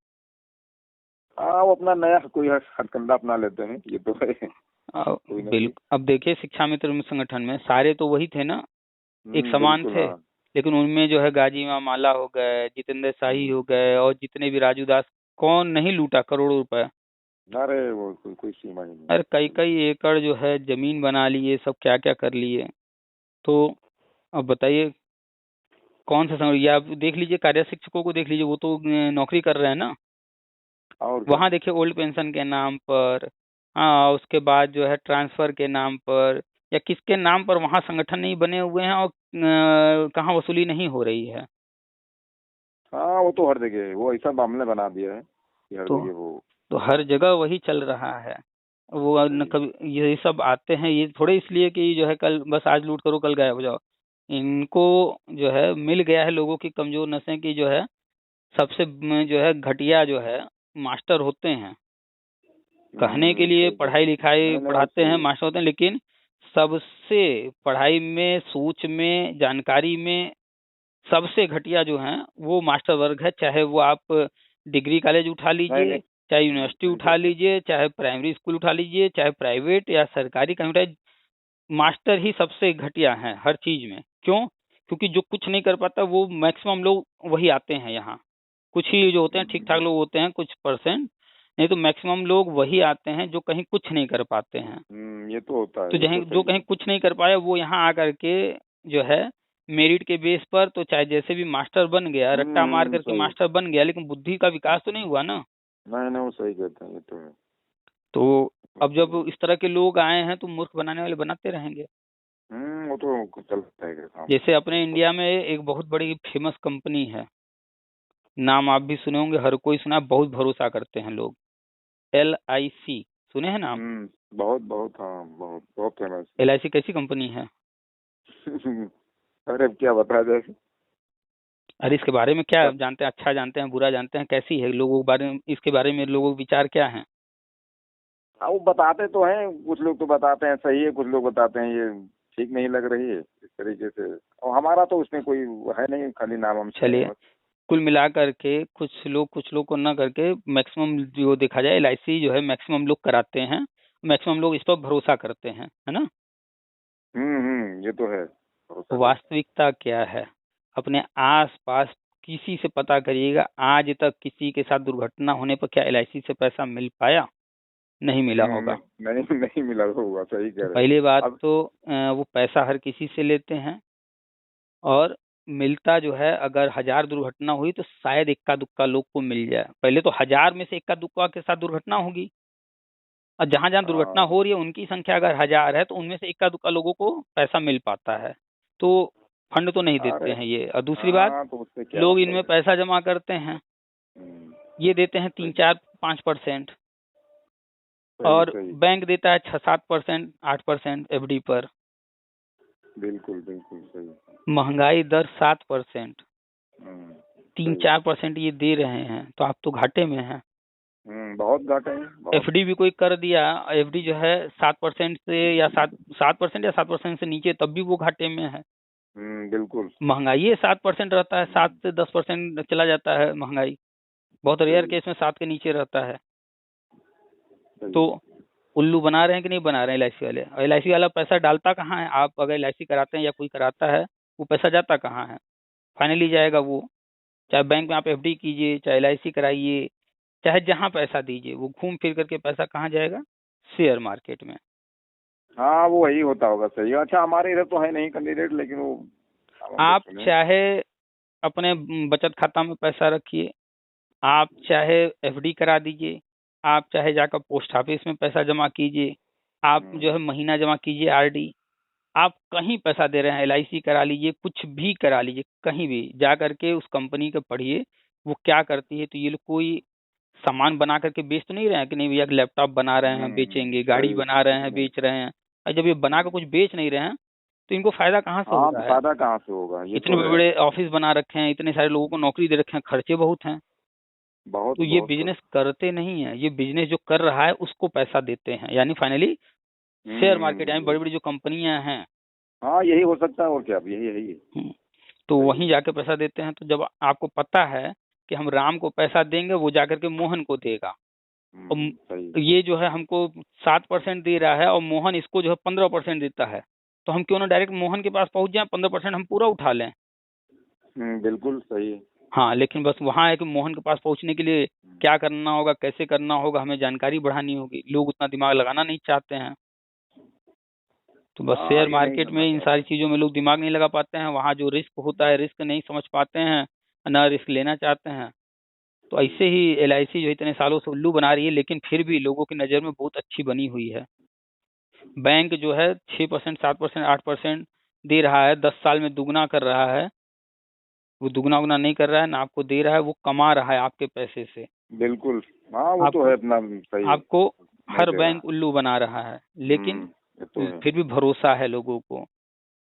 Speaker 2: हाँ वो अपना नया कोई हथकंडा अपना लेते हैं, ये तो है कोई ना कोई।
Speaker 1: बिल्कुल। अब देखिए शिक्षा मित्र संगठन में सारे तो वही थे ना, एक समान
Speaker 2: बिल्कुल
Speaker 1: थे।
Speaker 2: हाँ।
Speaker 1: लेकिन उनमें जो है गाजी माला हो गए, जितेंद्र शाही
Speaker 2: हम्म,
Speaker 1: हो गए, और जितने भी राजू दास, कौन नहीं लूटा करोड़ों रुपए।
Speaker 2: अरे वो कोई सीमा ही नहीं
Speaker 1: अरे कई
Speaker 2: है।
Speaker 1: कई एकड़ जो है जमीन बना लिए, सब क्या क्या कर लिए। तो अब बताइए कौन सा समझ, या आप देख लीजिए कार्य शिक्षकों को देख लीजिए, वो तो नौकरी कर रहे हैं ना।
Speaker 2: और क्या।
Speaker 1: वहां देखिए ओल्ड पेंशन के नाम पर, हाँ उसके बाद जो है ट्रांसफर के नाम पर, या किसके नाम पर वहां संगठन नहीं बने हुए हैं, और कहाँ वसूली नहीं हो रही है।
Speaker 2: हाँ वो तो हर जगह वो ऐसा मामले बना दिया है कि हर
Speaker 1: तो
Speaker 2: जगह वो।
Speaker 1: तो हर जगह वही चल रहा है। वो न
Speaker 2: सही है।
Speaker 1: कभी ये सब आते हैं, ये थोड़े इसलिए कि जो है कल बस आज लूट करो कल गायब हो जाओ। इनको जो है मिल गया है लोगों की कमजोर नसें की, जो है सबसे जो है घटिया जो है मास्टर होते हैं। कहने के लिए
Speaker 2: सही
Speaker 1: पढ़ाई
Speaker 2: कहते,
Speaker 1: लिखाई
Speaker 2: नहीं नहीं, बात
Speaker 1: पढ़ाते हैं,
Speaker 2: सही है।
Speaker 1: मास्टर होते हैं, लेकिन सबसे पढ़ाई में, सोच में, जानकारी में सबसे घटिया जो है वो मास्टर वर्ग है, चाहे वो आप डिग्री कॉलेज उठा लीजिए, चाहे यूनिवर्सिटी उठा लीजिए, चाहे प्राइमरी स्कूल उठा लीजिए, चाहे प्राइवेट या सरकारी कहीं उठाए, मास्टर ही सबसे घटिया है हर चीज में। क्यों? क्योंकि जो कुछ नहीं कर पाता वो मैक्सिमम लोग वही आते हैं यहाँ। कुछ ही जो होते हैं ठीक ठाक लोग होते हैं, कुछ परसेंट, नहीं तो मैक्सिमम लोग वही आते हैं जो कहीं कुछ नहीं कर पाते हैं।
Speaker 2: ये तो होता है।
Speaker 1: तो जहीं जो कहीं कुछ नहीं कर पाया वो यहाँ आकर के जो है मेरिट के बेस पर, तो चाहे जैसे भी मास्टर बन गया, रट्टा मार करके मास्टर बन गया, लेकिन बुद्धि का विकास तो नहीं हुआ ना।
Speaker 2: नहीं, वो सही कहते हैं, ये तो है।
Speaker 1: तो अब जब इस तरह के लोग आए हैं तो मूर्ख बनाने वाले बनाते रहेंगे।
Speaker 2: वो तो चलता है काम।
Speaker 1: जैसे अपने इंडिया में एक बहुत बड़ी फेमस कंपनी है, नाम आप भी सुने होंगे, हर कोई सुना है, बहुत भरोसा करते हैं लोग, LIC, सुने हैं नाम?
Speaker 2: बहुत बहुत, हाँ, बहुत बहुत फेमस।
Speaker 1: LIC कैसी कंपनी है?
Speaker 2: अरे क्या बताया जाए।
Speaker 1: अरे इसके बारे में क्या जानते हैं, अच्छा जानते हैं, बुरा जानते हैं, कैसी है, लोगों के बारे में, इसके बारे में लोगों के विचार क्या हैं?
Speaker 2: वो बताते तो हैं, कुछ लोग तो बताते हैं सही है, कुछ लोग बताते हैं ये ठीक नहीं लग रही है, इस तरीके से। और हमारा तो उसमें कोई है नहीं, खाली नाम हम।
Speaker 1: चलिए, कुल मिलाकर के कुछ लोग को न करके मैक्सिमम जो देखा जाए LIC जो है मैक्सिमम लोग कराते हैं, मैक्सिमम लोग इस पर भरोसा करते हैं, है ना?
Speaker 2: ये तो है।
Speaker 1: वास्तविकता क्या है? अपने आस पास किसी से पता करिएगा, आज तक किसी के साथ दुर्घटना होने पर क्या LIC से पैसा मिल पाया? नहीं मिला होगा।
Speaker 2: नहीं मिला होगा, सही कह रहे हैं।
Speaker 1: पहली बात तो वो पैसा हर किसी से लेते हैं, और मिलता जो है, अगर 1000 दुर्घटना हुई तो शायद इक्का दुक्का लोग को मिल जाए। पहले तो 1000 में से इक्का दुक्का के साथ दुर्घटना होगी, और जहां जहां दुर्घटना हो रही है उनकी संख्या अगर 1000 है तो उनमें से इक्का दुक्का लोगों को पैसा मिल पाता है। तो फंड तो नहीं देते हैं ये। और दूसरी बात,
Speaker 2: तो
Speaker 1: लोग इनमें पैसा जमा करते हैं, ये देते हैं 3-4-5%, और बैंक देता है 6-7%, 8% FD पर।
Speaker 2: बिल्कुल बिल्कुल सही।
Speaker 1: महंगाई दर 7%, 3-4% ये दे रहे हैं, तो आप तो घाटे में हैं।
Speaker 2: बहुत घाटे हैं।
Speaker 1: FD भी कोई कर दिया, FD जो है 7% से या 7% या 7% से नीचे, तब भी वो घाटे में है।
Speaker 2: बिल्कुल।
Speaker 1: महंगाई 7% रहता है, 7 से 10% चला जाता है महंगाई, बहुत रेयर केस में 7 के नीचे रहता है। तो उल्लू बना रहे हैं कि नहीं बना रहे हैं LIC वाले? और LIC वाला पैसा डालता कहाँ है? आप अगर LIC कराते हैं या कोई कराता है, वो पैसा जाता कहाँ है? फाइनली जाएगा वो, चाहे बैंक में आप FD कीजिए, चाहे LIC कराइए, चाहे जहाँ पैसा दीजिए, वो घूम फिर करके पैसा कहाँ जाएगा? शेयर मार्केट में।
Speaker 2: हाँ, वो वही होता होगा, सही। अच्छा, हमारे इधर तो है नहीं कैंडिडेट, लेकिन वो
Speaker 1: आप चाहे अपने बचत खाता में पैसा रखिए, आप चाहे FD करा दीजिए, आप चाहे जाकर पोस्ट ऑफिस में पैसा जमा कीजिए, आप जो है महीना जमा कीजिए RD, आप कहीं पैसा दे रहे हैं, LIC करा लीजिए, कुछ भी करा लीजिए, कहीं भी जा करके उस कंपनी को पढ़िए वो क्या करती है। तो ये लोग कोई सामान बना करके बेच तो नहीं रहे हैं कि नहीं भैया लैपटॉप बना रहे हैं बेचेंगे, गाड़ी बना रहे हैं बेच रहे हैं। और जब ये बनाकर कुछ बेच नहीं रहे हैं तो इनको फायदा कहाँ से हो रहा है?
Speaker 2: फायदा कहाँ से होगा?
Speaker 1: इतने बड़े बड़े ऑफिस बना रखे हैं, इतने सारे लोगों को नौकरी दे रखे हैं, खर्चे बहुत हैं।
Speaker 2: बहुत।
Speaker 1: तो ये बिजनेस करते नहीं है, ये बिजनेस जो कर रहा है उसको पैसा देते हैं, यानी फाइनली शेयर मार्केट, यानी बड़ी बड़ी जो कंपनियां हैं।
Speaker 2: हाँ, यही हो सकता है, और क्या, यही है।
Speaker 1: तो वहीं जाके पैसा देते हैं। तो जब आपको पता है कि हम राम को पैसा देंगे, वो जाकर के मोहन को देगा, और ये जो है हमको 7% दे रहा है और मोहन इसको जो है 15% देता है, तो हम क्यों ना डायरेक्ट मोहन के पास पहुंच जाए, 15% हम पूरा उठा लें।
Speaker 2: बिल्कुल सही है।
Speaker 1: हाँ, लेकिन बस वहाँ है कि मोहन के पास पहुंचने के लिए क्या करना होगा, कैसे करना होगा, हमें जानकारी बढ़ानी होगी। लोग उतना दिमाग लगाना नहीं चाहते हैं। तो बस शेयर मार्केट में इन सारी चीजों में लोग दिमाग नहीं लगा पाते हैं। वहाँ जो रिस्क होता है, रिस्क नहीं समझ पाते हैं, ना रिस्क लेना चाहते हैं। तो ऐसे ही LIC जो इतने सालों से उल्लू बना रही है, लेकिन फिर भी लोगों की नज़र में बहुत अच्छी बनी हुई है। बैंक जो है 6%, 7%, 8% दे रहा है, 10 साल में दुगना कर रहा है। वो दुगना उगना नहीं कर रहा है ना, आपको दे रहा है, वो कमा रहा है आपके पैसे से।
Speaker 2: बिल्कुल। हाँ, वो तो है अपना सही।
Speaker 1: आपको हर बैंक उल्लू बना रहा है, लेकिन फिर भी भरोसा है लोगों को।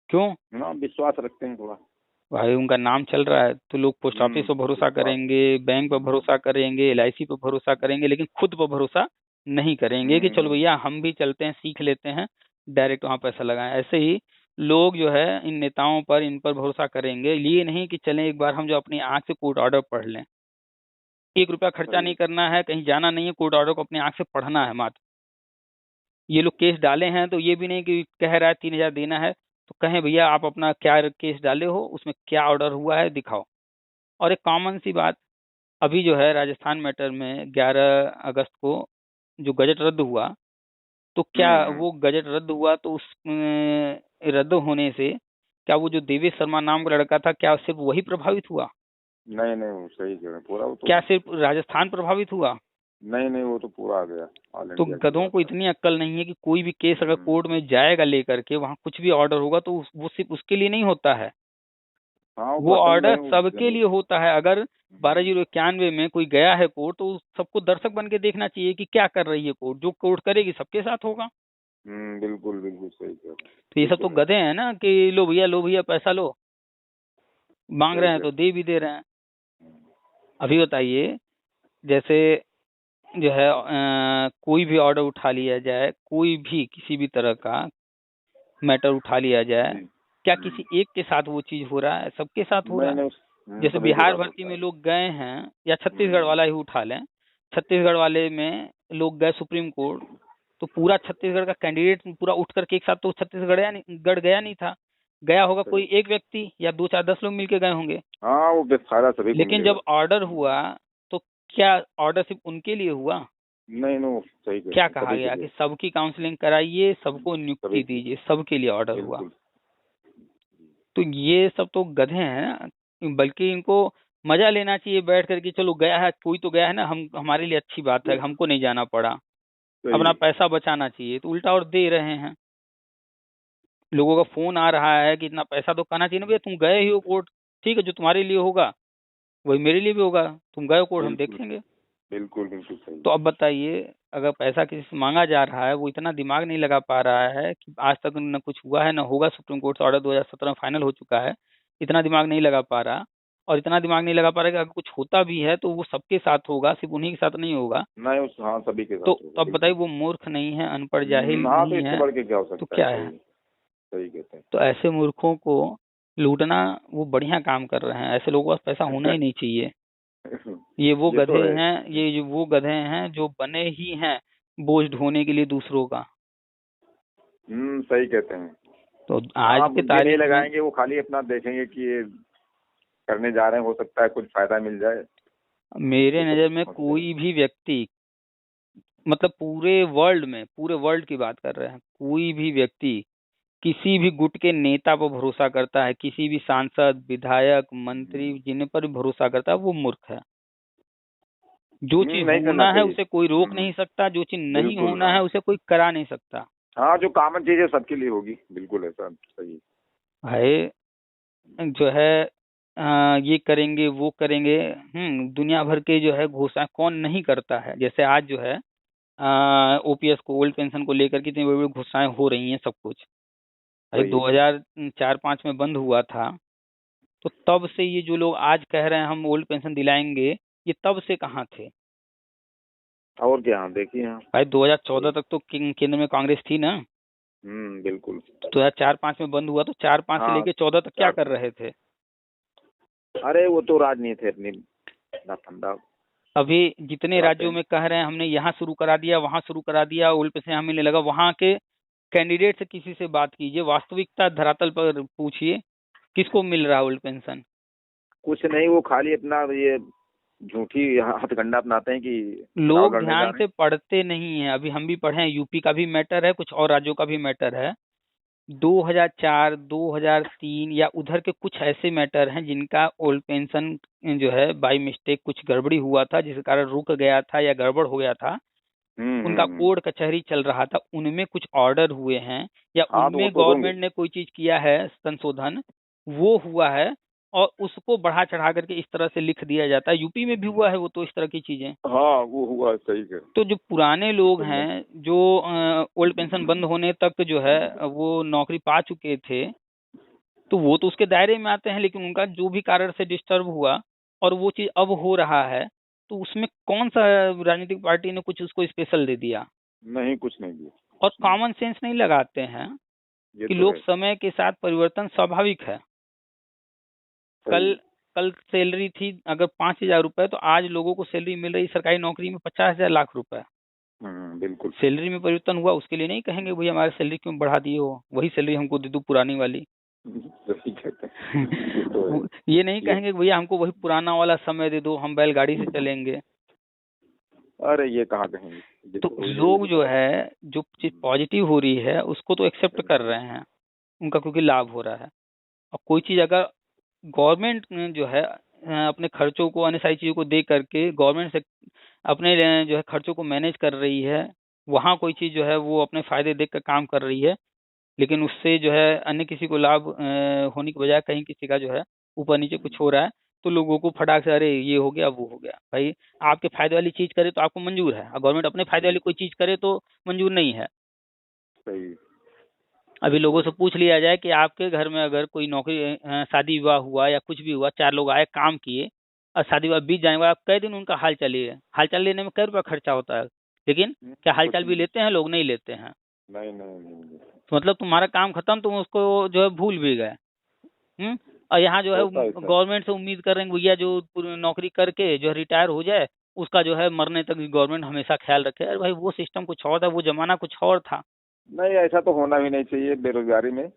Speaker 1: क्यों?
Speaker 2: विश्वास रखते हैं थोड़ा,
Speaker 1: भाई उनका नाम चल रहा है तो लोग पोस्ट ऑफिस पर भरोसा करेंगे, बैंक पर भरोसा करेंगे, LIC पर भरोसा करेंगे, लेकिन खुद पर भरोसा नहीं करेंगे कि चलो भैया हम भी चलते हैं, सीख लेते हैं, डायरेक्ट वहाँ पैसा लगाएं। ऐसे ही लोग जो है इन नेताओं पर, इन पर भरोसा करेंगे। ये नहीं कि चलें एक बार हम जो अपनी आंख से कोर्ट ऑर्डर पढ़ लें। 1 रुपया खर्चा नहीं करना है, कहीं जाना नहीं है, कोर्ट ऑर्डर को अपनी आंख से पढ़ना है मात्र। ये लोग केस डाले हैं तो ये भी नहीं कि कह रहा है 3,000 देना है तो कहें भैया आप अपना क्या केस डाले हो, उसमें क्या ऑर्डर हुआ है दिखाओ। और एक कॉमन सी बात, अभी जो है राजस्थान मैटर में 11 अगस्त को जो गजट रद्द हुआ, तो क्या वो गजट रद्द हुआ तो उस रद्द होने से क्या वो जो देवेश शर्मा नाम का लड़का था, क्या सिर्फ वही प्रभावित हुआ?
Speaker 2: नहीं नहीं, वो सही कह रहे हैं, पूरा वो तो
Speaker 1: क्या सिर्फ राजस्थान प्रभावित हुआ?
Speaker 2: नहीं नहीं, वो तो पूरा आ गया ऑल
Speaker 1: तो
Speaker 2: इंडिया की
Speaker 1: गधों
Speaker 2: बात
Speaker 1: को
Speaker 2: है।
Speaker 1: इतनी अक्ल नहीं है कि कोई भी केस अगर कोर्ट में जाएगा लेकर के, वहां कुछ भी ऑर्डर होगा तो वो सिर्फ उसके लिए नहीं होता है,
Speaker 2: हाँ
Speaker 1: वो
Speaker 2: पसंद
Speaker 1: ऑर्डर
Speaker 2: नहीं वो
Speaker 1: सबके लिए होता है। अगर 12/091 में कोई गया है कोर्ट तो सबको दर्शक बन के देखना चाहिए कि क्या कर रही है कोर्ट, जो कोर्ट करेगी सबके साथ होगा।
Speaker 2: बिल्कुल बिल्कुल सही कह रहे हैं।
Speaker 1: तो ये सब तो
Speaker 2: बिल्कुल है।
Speaker 1: गधे हैं ना कि लो भैया पैसा लो, मांग रहे
Speaker 2: सही
Speaker 1: हैं
Speaker 2: कह
Speaker 1: तो
Speaker 2: रहे
Speaker 1: दे भी दे रहे हैं।
Speaker 2: हैं।
Speaker 1: अभी बताइए, जैसे जो है कोई भी ऑर्डर उठा लिया जाए, कोई भी किसी भी तरह का मैटर उठा लिया जाए, क्या किसी एक के साथ वो चीज हो रहा है? सबके साथ हो रहा
Speaker 2: नहीं
Speaker 1: है।
Speaker 2: नहीं,
Speaker 1: जैसे
Speaker 2: सभी के
Speaker 1: बिहार
Speaker 2: साथ
Speaker 1: भर्ती
Speaker 2: होता
Speaker 1: में
Speaker 2: है।
Speaker 1: लोग गए हैं, या छत्तीसगढ़ वाला ही उठा लें, छत्तीसगढ़ वाले में लोग गए सुप्रीम कोर्ट, तो पूरा छत्तीसगढ़ का कैंडिडेट पूरा उठ करके एक साथ तो छत्तीसगढ़ गढ़ गया नहीं था, गया होगा कोई
Speaker 2: सही।
Speaker 1: एक व्यक्ति या 2 4 10 लोग मिलके गए होंगे।
Speaker 2: हाँ वो फायदा सभी को
Speaker 1: लेकिन
Speaker 2: मिलेगा।
Speaker 1: जब ऑर्डर हुआ तो क्या ऑर्डर सिर्फ उनके लिए हुआ?
Speaker 2: नहीं नहीं, वो सही कह रहे
Speaker 1: क्या
Speaker 2: हैं,
Speaker 1: कहा
Speaker 2: सभी के
Speaker 1: गया कि
Speaker 2: लिए।
Speaker 1: सबकी काउंसलिंग कराइए, सबको
Speaker 2: सभी
Speaker 1: नियुक्ति दीजिए, सबके लिए ऑर्डर हुआ?
Speaker 2: बिल्कुल।
Speaker 1: तो ये सब तो गधे हैं ना, बल्कि इनको मजा लेना चाहिए बैठ करके, चलो गया है कोई तो गया है ना, हम हमारे लिए अच्छी बात है, हमको नहीं जाना पड़ा,
Speaker 2: सही।
Speaker 1: अपना पैसा बचाना चाहिए, तो उल्टा और दे रहे हैं। लोगों का फोन आ रहा है कि इतना पैसा तो कहना चाहिए ना भैया, तुम गए ही हो कोर्ट, ठीक है जो तुम्हारे लिए होगा वही मेरे लिए भी होगा, तुम गए हो कोर्ट हम
Speaker 2: बिल्कुल
Speaker 1: देखेंगे।
Speaker 2: बिल्कुल बिल्कुल सही।
Speaker 1: तो अब बताइए, अगर पैसा किसी से मांगा जा रहा है, वो इतना दिमाग नहीं लगा पा रहा है कि आज तक न कुछ हुआ है न होगा, सुप्रीम कोर्ट से ऑर्डर 2017 में फाइनल हो चुका है, इतना दिमाग नहीं लगा पा रहा, और इतना दिमाग नहीं लगा पा रहा कि अगर कुछ होता भी है तो वो सबके साथ होगा, सिर्फ उन्हीं के साथ नहीं होगा।
Speaker 2: नहीं उस हाँ सभी के
Speaker 1: तो
Speaker 2: साथ होगा
Speaker 1: अब बताइए,
Speaker 2: बिल्कुल।
Speaker 1: वो मूर्ख नहीं है, अनपढ़ जाहिल
Speaker 2: हाँ तो
Speaker 1: नहीं
Speaker 2: इससे
Speaker 1: है,
Speaker 2: बढ़ के क्या हो
Speaker 1: तो
Speaker 2: सकता है।
Speaker 1: क्या है?
Speaker 2: सही। सही कहते
Speaker 1: तो ऐसे मूर्खों को लूटना वो बढ़िया काम कर रहे हैं, ऐसे लोगों के पास पैसा होना ही नहीं चाहिए।
Speaker 2: हैं।
Speaker 1: ये वो
Speaker 2: ये तो
Speaker 1: गधे
Speaker 2: है।
Speaker 1: हैं, ये जो वो गधे हैं जो बने ही हैं बोझ ढोने के लिए दूसरों का।
Speaker 2: सही कहते हैं।
Speaker 1: तो आज
Speaker 2: हाँ
Speaker 1: के
Speaker 2: बुद्धि नहीं
Speaker 1: तारीख में
Speaker 2: लगाएंगे, वो खाली अपना देखेंगे कि ये करने जा रहे हैं, हो सकता है कुछ फायदा मिल जाए।
Speaker 1: मेरे
Speaker 2: ये सब
Speaker 1: नज़र में
Speaker 2: सोचते हैं।
Speaker 1: कोई भी व्यक्ति, मतलब पूरे वर्ल्ड में, पूरे वर्ल्ड की बात कर रहे हैं, कोई भी व्यक्ति किसी भी गुट के नेता पर भरोसा करता है, किसी भी सांसद, विधायक, मंत्री जिन पर भी भरोसा करता है, वो मूर्ख है। जो चीज
Speaker 2: नहीं करना
Speaker 1: होना है
Speaker 2: चाहिए।
Speaker 1: उसे कोई रोक नहीं सकता, जो चीज नहीं
Speaker 2: बिल्कुल
Speaker 1: होना
Speaker 2: हाँ।
Speaker 1: है उसे कोई करा नहीं सकता।
Speaker 2: हाँ जो कॉमन चीज है सबके लिए होगी, बिल्कुल ऐसा सही।
Speaker 1: भाई जो है ये करेंगे वो करेंगे, दुनिया भर के जो है घोषणाएं कौन नहीं करता है। जैसे आज जो है ओपीएस को, ओल्ड पेंशन को लेकर कितनी बड़ी बड़ी घोषणाएं हो रही हैं, सब कुछ। भाई
Speaker 2: सही।
Speaker 1: 2004-5 में बंद हुआ था, तो तब से ये जो लोग आज कह रहे हैं हम ओल्ड पेंशन दिलाएंगे, ये तब से कहाँ थे?
Speaker 2: और क्या, हाँ देखिए हाँ।
Speaker 1: भाई 2014 तक तो केंद्र में कांग्रेस थी ना।
Speaker 2: बिल्कुल।
Speaker 1: तो 2004-5 में बंद हुआ, तो 4-5 से
Speaker 2: हाँ
Speaker 1: लेके 14 तक क्या
Speaker 2: 4
Speaker 1: कर रहे थे?
Speaker 2: अरे वो तो राजनीति है अपनी, ना ठंडा।
Speaker 1: अभी जितने
Speaker 2: चलाते
Speaker 1: राज्यों
Speaker 2: हैं।
Speaker 1: में कह रहे हैं हमने यहाँ शुरू करा दिया, वहाँ शुरू करा दिया, ओल्ड पेंशन यहाँ मिलने लगा, वहाँ के कैंडिडेट से किसी से बात कीजिए, वास्तविकता धरातल पर पूछिए किसको मिल रहा है ओल्ड पेंशन।
Speaker 2: कुछ नहीं, वो खाली अपना ये झूठी हथकंडा अपनाते हैं कि चुनाव
Speaker 1: लोग
Speaker 2: लड़ने जा
Speaker 1: ध्यान
Speaker 2: रहे
Speaker 1: से पढ़ते नहीं हैं। अभी हम भी पढ़े हैं, यूपी का भी मैटर है, कुछ और राज्यों का भी मैटर है। 2004, 2003 या उधर के कुछ ऐसे मैटर हैं जिनका ओल्ड पेंशन जो है बाय मिस्टेक कुछ गड़बड़ी हुआ था, जिस कारण रुक गया था या गड़बड़ हो गया था,
Speaker 2: हैं।
Speaker 1: उनका कोर्ट कचहरी चल रहा था, उनमें कुछ ऑर्डर हुए हैं, या
Speaker 2: हाँ तो वो
Speaker 1: उनमें
Speaker 2: तो होंगे।
Speaker 1: गवर्नमेंट ने कोई चीज किया है संशोधन, वो हुआ है, और उसको बढ़ा चढ़ा करके इस तरह से लिख दिया जाता है। यूपी में भी हुआ है वो, तो इस तरह की चीजें।
Speaker 2: हाँ वो हुआ, सही है।
Speaker 1: तो जो पुराने लोग
Speaker 2: सुनने।
Speaker 1: हैं, जो ओल्ड पेंशन बंद होने तक जो है वो नौकरी पा चुके थे, तो वो तो उसके दायरे में आते हैं, लेकिन उनका जो भी कारण से डिस्टर्ब हुआ और वो चीज अब हो रहा है, तो उसमें कौन सा राजनीतिक पार्टी ने कुछ उसको स्पेशल दे दिया?
Speaker 2: नहीं कुछ नहीं दिया।
Speaker 1: और कॉमन सेंस नहीं लगाते हैं।
Speaker 2: ये
Speaker 1: कि
Speaker 2: तो
Speaker 1: लोग
Speaker 2: है।
Speaker 1: समय के साथ परिवर्तन स्वाभाविक है।
Speaker 2: सही।
Speaker 1: कल कल सैलरी थी अगर 5,000 रुपए, तो आज लोगों को सैलरी मिल रही सरकारी नौकरी में 50,000 लाख रुपए।
Speaker 2: बिल्कुल।
Speaker 1: सैलरी में परिवर्तन हुआ, उसके लिए नहीं कहेंगे भैया हमारी सैलरी क्यों बढ़ा दिए हो, वही सैलरी हमको दे दो पुरानी वाली।
Speaker 2: सही कहते हैं, ये तो है।
Speaker 1: ये नहीं
Speaker 2: ये
Speaker 1: कहेंगे भैया हमको वही पुराना वाला समय दे दो, हम बैलगाड़ी से चलेंगे।
Speaker 2: अरे ये कहाँ कहेंगे, ये
Speaker 1: तो
Speaker 2: तो हो ही नहीं
Speaker 1: लोग
Speaker 2: है।
Speaker 1: जो है जो चीज पॉजिटिव हो रही है उसको तो एक्सेप्ट कर रहे हैं, उनका क्योंकि लाभ हो रहा है। और कोई चीज अगर गवर्नमेंट जो है अपने खर्चों को, अन्य सारी चीजों को दे करके गवर्नमेंट से अपने जो है खर्चों को मैनेज कर रही है, वहाँ कोई चीज जो है वो अपने फायदे देख कर काम कर रही है, लेकिन उससे जो है अन्य किसी को लाभ होने की बजाय कहीं किसी का जो है ऊपर नीचे कुछ हो रहा है, तो लोगों को फटाक से अरे ये हो गया वो हो गया। भाई आपके फायदे वाली चीज करे तो आपको मंजूर है, और गवर्नमेंट अपने फायदे वाली कोई चीज करे तो मंजूर नहीं है।
Speaker 2: सही।
Speaker 1: अभी
Speaker 2: ये तो
Speaker 1: लोगों से
Speaker 2: है।
Speaker 1: पूछ लिया जाए कि आपके घर में अगर कोई नौकरी शादी विवाह हुआ या कुछ भी हुआ, 4 लोग आए काम किए और शादी विवाह बीत जाने के बाद आप कई दिन उनका हाल चाल लिए, हाल चाल लेने में कई रुपया खर्चा होता है, लेकिन क्या हाल
Speaker 2: कुछ
Speaker 1: चाल भी
Speaker 2: नहीं।
Speaker 1: लेते हैं लोग? नहीं लेते हैं।
Speaker 2: नहीं नहीं नहीं।
Speaker 1: तो मतलब तुम्हारा काम खत्म, तुम उसको जो है भूल भी गए। और यहाँ जो है
Speaker 2: होता है ऐसा।
Speaker 1: गवर्नमेंट से उम्मीद कर रहे हैं कि भैया जो नौकरी करके जो है रिटायर हो जाए, उसका जो है मरने तक गवर्नमेंट हमेशा ख्याल रखे। अरे भाई वो सिस्टम कुछ और था, वो जमाना कुछ और था।
Speaker 2: नहीं, ऐसा तो होना भी नहीं चाहिए, बेरोजगारी में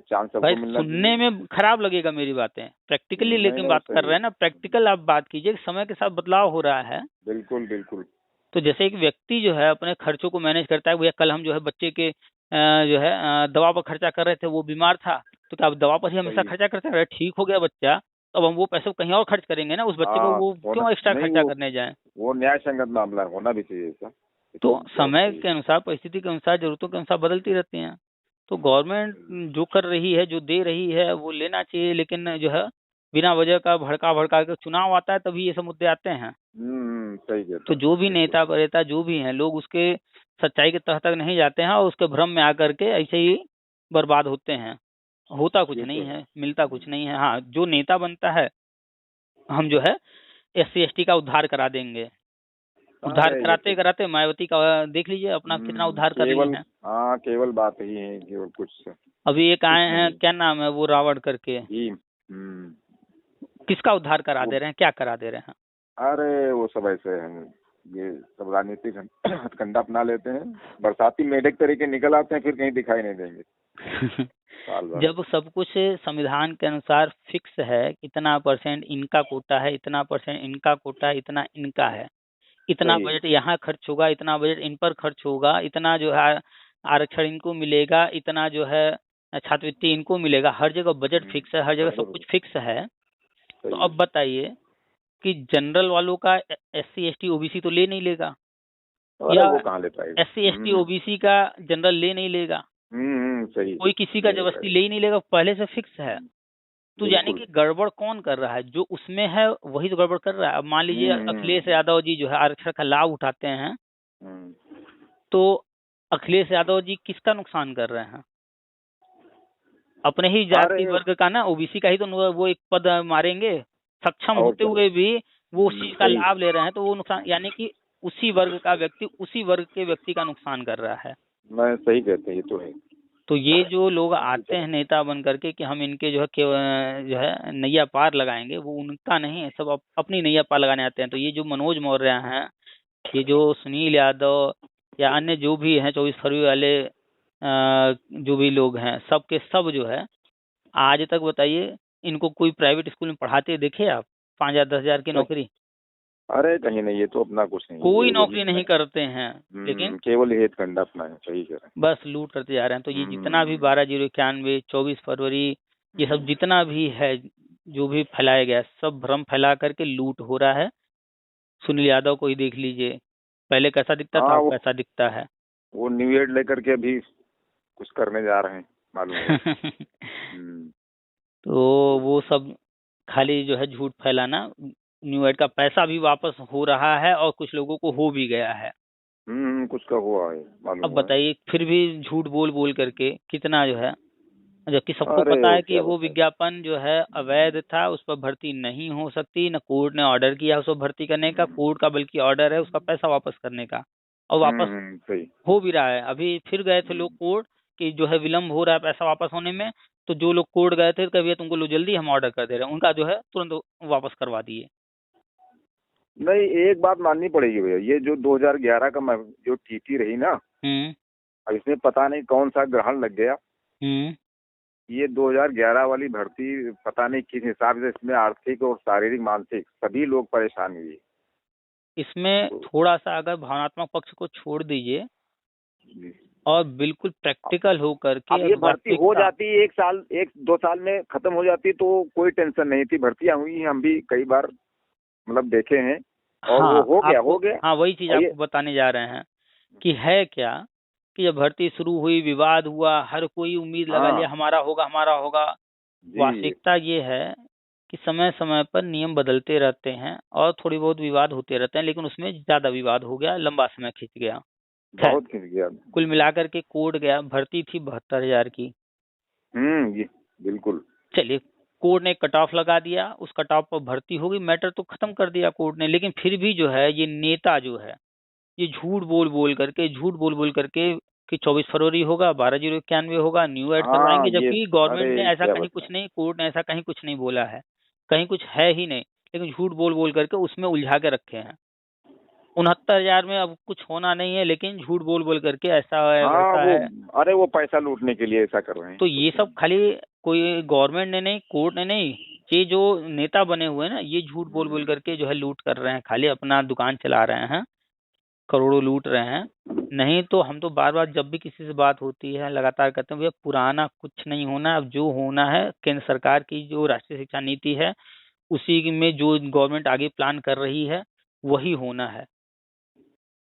Speaker 2: चांस
Speaker 1: भाई
Speaker 2: सबको मिलना
Speaker 1: सुनने
Speaker 2: चाहिए।
Speaker 1: में खराब लगेगा मेरी बातें, प्रैक्टिकली
Speaker 2: नहीं
Speaker 1: लेकिन
Speaker 2: नहीं,
Speaker 1: बात कर
Speaker 2: सही
Speaker 1: रहे
Speaker 2: है।
Speaker 1: हैं ना, प्रैक्टिकल आप बात कीजिए कि समय के साथ बदलाव हो रहा है।
Speaker 2: बिल्कुल बिल्कुल।
Speaker 1: तो जैसे एक व्यक्ति जो है अपने खर्चों को मैनेज करता है, भैया कल हम जो है बच्चे के जो है दवा पर खर्चा कर रहे थे, वो बीमार था, तो क्या आप दवा पर ही हमेशा
Speaker 2: सही।
Speaker 1: खर्चा करते हैं? ठीक हो गया बच्चा, तो अब हम वो पैसे को कहीं और खर्च करेंगे ना, उस बच्चे पर
Speaker 2: हाँ
Speaker 1: वो
Speaker 2: होना
Speaker 1: क्यों एक्स्ट्रा
Speaker 2: नहीं,
Speaker 1: खर्चा करने जाए?
Speaker 2: वो न्याय संगत मामला है, होना भी चाहिए ऐसा, ये
Speaker 1: तो
Speaker 2: तो बहुत
Speaker 1: समय
Speaker 2: सही
Speaker 1: के अनुसार, परिस्थिति के अनुसार, जरूरतों के अनुसार बदलती रहती हैं। तो गवर्नमेंट जो कर रही है, जो दे रही है, वो लेना चाहिए, लेकिन जो है बिना वजह का भड़का भड़का के चुनाव आता है तभी ये सब मुद्दे आते हैं।
Speaker 2: सही कहता
Speaker 1: तो
Speaker 2: है,
Speaker 1: जो भी
Speaker 2: बिल्कुल।
Speaker 1: नेता बरेता जो भी हैं, लोग उसके सच्चाई के तह तक नहीं जाते हैं और उसके भ्रम में आकर के ऐसे ही बर्बाद होते हैं। होता कुछ
Speaker 2: ये तो
Speaker 1: नहीं
Speaker 2: है।
Speaker 1: है, मिलता कुछ नहीं है। हाँ, जो नेता बनता है, हम जो है SC ST का उद्धार करा देंगे। उद्धार
Speaker 2: अरे ये
Speaker 1: कराते
Speaker 2: तो
Speaker 1: कराते मायावती का देख लीजिए अपना कितना उद्धार कर ली
Speaker 2: केवल,
Speaker 1: है।
Speaker 2: हाँ केवल बात ही है, केवल कुछ
Speaker 1: अभी एक
Speaker 2: कुछ
Speaker 1: आए हैं,
Speaker 2: नहीं।
Speaker 1: क्या नाम है वो, रावण करके,
Speaker 2: भीम। हम्म।
Speaker 1: किसका उद्धार करा
Speaker 2: वो
Speaker 1: दे रहे हैं, क्या करा दे रहे हैं?
Speaker 2: अरे वो सब ऐसे हैं, ये सब राजनीतिक हथकंडा अपना लेते हैं, बरसाती मेढक तरीके निकल आते हैं, फिर कहीं दिखाई नहीं देंगे साल भर।
Speaker 1: जब सब कुछ संविधान के अनुसार फिक्स है, इतना परसेंट इनका कोटा है, इतना परसेंट इनका कोटा है, इतना इनका है, इतना
Speaker 2: सही।
Speaker 1: बजट यहाँ खर्च होगा, इतना बजट इन पर खर्च होगा, इतना जो है आरक्षण इनको मिलेगा, इतना जो है छात्रवृत्ति इनको मिलेगा, हर जगह बजट फिक्स है, हर जगह सब
Speaker 2: बजट
Speaker 1: कुछ फिक्स है। तो
Speaker 2: सही है।
Speaker 1: अब बताइए कि जनरल वालों का SC ST OBC तो ले नहीं लेगा,
Speaker 2: अरे
Speaker 1: या
Speaker 2: वो कहाँ ले पाएगा।
Speaker 1: SC ST OBC का जनरल ले नहीं लेगा,
Speaker 2: सही।
Speaker 1: कोई किसी का
Speaker 2: नहीं ले
Speaker 1: जबरदस्ती ले
Speaker 2: पाएगा।
Speaker 1: ही नहीं लेगा, पहले से फिक्स है। तो यानी
Speaker 2: बिल्कुल।
Speaker 1: कि गड़बड़ कौन कर रहा है? जो उसमें है वही तो गड़बड़ कर रहा है। अब मान लीजिए अखिलेश
Speaker 2: हम्म।
Speaker 1: यादव जी जो है आरक्षण का लाभ उठाते हैं,
Speaker 2: हम्म।
Speaker 1: तो अखिलेश यादव जी किसका नुकसान कर रहे हैं? अपने ही
Speaker 2: अरे
Speaker 1: जाति वर्ग का ना, OBC का ही तो वो एक पद मारेंगे। सक्षम
Speaker 2: और
Speaker 1: होते
Speaker 2: क्या।
Speaker 1: हुए भी वो उस चीज का
Speaker 2: सही।
Speaker 1: लाभ ले रहे हैं, तो वो नुकसान, यानी कि उसी वर्ग का व्यक्ति उसी वर्ग के व्यक्ति का नुकसान कर रहा है।
Speaker 2: मैं सही कहते हैं, ये तो है।
Speaker 1: तो ये जो लोग आते हैं नेता बन करके कि हम इनके जो है जो है नैया पार लगाएंगे, वो उनका नहीं है, सब अपनी नैया पार लगाने आते हैं। तो ये जो मनोज मौर्य हैं, ये जो सुनील यादव या अन्य जो भी हैं 24 फरवरी वाले जो भी लोग हैं, सब के सब जो है आज तक बताइए इनको कोई प्राइवेट स्कूल में पढ़ाते देखे आप? 5,000 10,000 की
Speaker 2: कहीं-
Speaker 1: नौकरी,
Speaker 2: अरे कहीं नहीं, ये तो अपना कुछ नहीं है,
Speaker 1: कोई
Speaker 2: ये वही
Speaker 1: नौकरी
Speaker 2: अपना
Speaker 1: नहीं करते हैं,
Speaker 2: है।
Speaker 1: लेकिन
Speaker 2: केवल हेत कंडा अपना है, सही कह रहे
Speaker 1: बस लूट करते जा रहे हैं। तो ये
Speaker 2: हैं।
Speaker 1: जितना भी 12/091 24 फरवरी ये सब जितना भी है, जो भी फैलाया गया, सब भ्रम फैला करके लूट हो रहा है। सुनील यादव को ही देख लीजिए, पहले कैसा दिखता था,
Speaker 2: हाँ
Speaker 1: अब कैसा दिखता है।
Speaker 2: वो न्यू ईयर लेकर के अभी कुछ करने जा रहे हैं, मालूम हुआ। हम्म।
Speaker 1: तो वो सब खाली जो है झूठ फैलाना, न्यू एड का पैसा भी वापस हो रहा है और कुछ लोगों को हो भी गया है।
Speaker 2: कुछ का हुआ है, मालूम
Speaker 1: अब
Speaker 2: हुआ है।
Speaker 1: बताइए फिर भी झूठ बोल बोल करके कितना जो है, जबकि सबको
Speaker 2: अरे
Speaker 1: पता
Speaker 2: वो
Speaker 1: है कि
Speaker 2: क्या
Speaker 1: वो
Speaker 2: बताए।
Speaker 1: विज्ञापन जो है अवैध था, उस पर भर्ती नहीं हो सकती, न कोर्ट ने ऑर्डर किया उसको भर्ती करने का, कोर्ट का बल्कि ऑर्डर है उसका पैसा वापस करने का, और वापस
Speaker 2: सही।
Speaker 1: हो भी रहा है। अभी फिर गए थे लोग
Speaker 2: हम्म।
Speaker 1: कोर्ट कि जो है विलम्ब हो रहा है पैसा वापस होने में, तो जो लोग कोर्ट गए थे कि भैया तुमको लो जल्दी हम ऑर्डर कर दे रहे हैं, उनका जो है तुरंत वापस करवा दिए।
Speaker 2: नहीं, एक बात माननी पड़ेगी भैया, ये जो 2011 का जो टीटी रही ना,
Speaker 1: हम्म
Speaker 2: अब इसमें पता नहीं कौन सा ग्रहण लग गया।
Speaker 1: हम्म
Speaker 2: ये 2011 वाली भर्ती पता नहीं किस हिसाब से इसमें आर्थिक और शारीरिक मानसिक सभी लोग परेशान हुए।
Speaker 1: इसमें
Speaker 2: तो
Speaker 1: थोड़ा सा अगर भावनात्मक पक्ष को छोड़ दीजिए
Speaker 2: जी।
Speaker 1: और बिल्कुल प्रैक्टिकल होकर के
Speaker 2: अब ये भर्ती हो
Speaker 1: वास्तविकता।
Speaker 2: जाती, 1 साल 1-2 साल में खत्म हो जाती तो कोई टेंशन नहीं थी। भर्तियां हुई हैं, हम भी कई बार मतलब देखे हैं, और वो
Speaker 1: हाँ
Speaker 2: हो गया
Speaker 1: आपको,
Speaker 2: हो गया।
Speaker 1: हाँ वही चीज
Speaker 2: और ये
Speaker 1: आपको बताने जा रहे हैं कि है क्या, कि जब भर्ती शुरू हुई विवाद हुआ, हर कोई उम्मीद लगा
Speaker 2: हाँ
Speaker 1: लिया हमारा होगा हमारा होगा।
Speaker 2: जी।
Speaker 1: वास्तविकता ये है कि समय समय पर नियम बदलते रहते हैं और थोड़ी बहुत विवाद होते रहते हैं, लेकिन उसमें ज्यादा विवाद हो गया, लंबा समय खिंच गया। खैर,
Speaker 2: बहुत खिंच गया।
Speaker 1: कुल मिलाकर के कोर्ट गया, भर्ती थी 72,000 की।
Speaker 2: ये बिल्कुल।
Speaker 1: चलिए, कोर्ट ने कट ऑफ लगा दिया, उस कट ऑफ पर भर्ती होगी, मैटर तो खत्म कर दिया कोर्ट ने। लेकिन फिर भी जो है ये नेता जो है, ये झूठ बोल बोल करके कि 24 फरवरी होगा, 12/091 होगा, न्यू एड
Speaker 2: हाँ
Speaker 1: करवाएंगे,
Speaker 2: ये,
Speaker 1: जबकि गवर्नमेंट ने
Speaker 2: अरे
Speaker 1: ऐसा
Speaker 2: क्या
Speaker 1: कहीं कुछ
Speaker 2: बताएं।
Speaker 1: नहीं, कोर्ट ने ऐसा कहीं कुछ नहीं बोला है, कहीं कुछ है ही नहीं। लेकिन झूठ बोल बोल करके उसमें उलझा के रखे हैं। 69,000 में अब कुछ होना नहीं है, लेकिन झूठ बोल बोल करके ऐसा है
Speaker 2: हाँ
Speaker 1: वैसा
Speaker 2: वो,
Speaker 1: है।
Speaker 2: अरे वो पैसा लूटने के लिए ऐसा कर रहे हैं
Speaker 1: तो
Speaker 2: कुछ
Speaker 1: ये सब
Speaker 2: नहीं।
Speaker 1: खाली कोई गवर्नमेंट ने नहीं, कोर्ट ने नहीं, ये जो नेता बने हुए हैं ना, ये झूठ बोल बोल
Speaker 2: हम्म,
Speaker 1: करके जो है लूट कर रहे हैं, खाली अपना दुकान चला रहे हैं, करोड़ों लूट रहे हैं। नहीं तो हम तो बार बार जब भी किसी से बात होती है लगातार कहते हैं भैया पुराना कुछ नहीं होना, अब जो होना है केंद्र सरकार की जो राष्ट्रीय शिक्षा नीति है उसी में जो गवर्नमेंट आगे प्लान कर रही है वही होना है,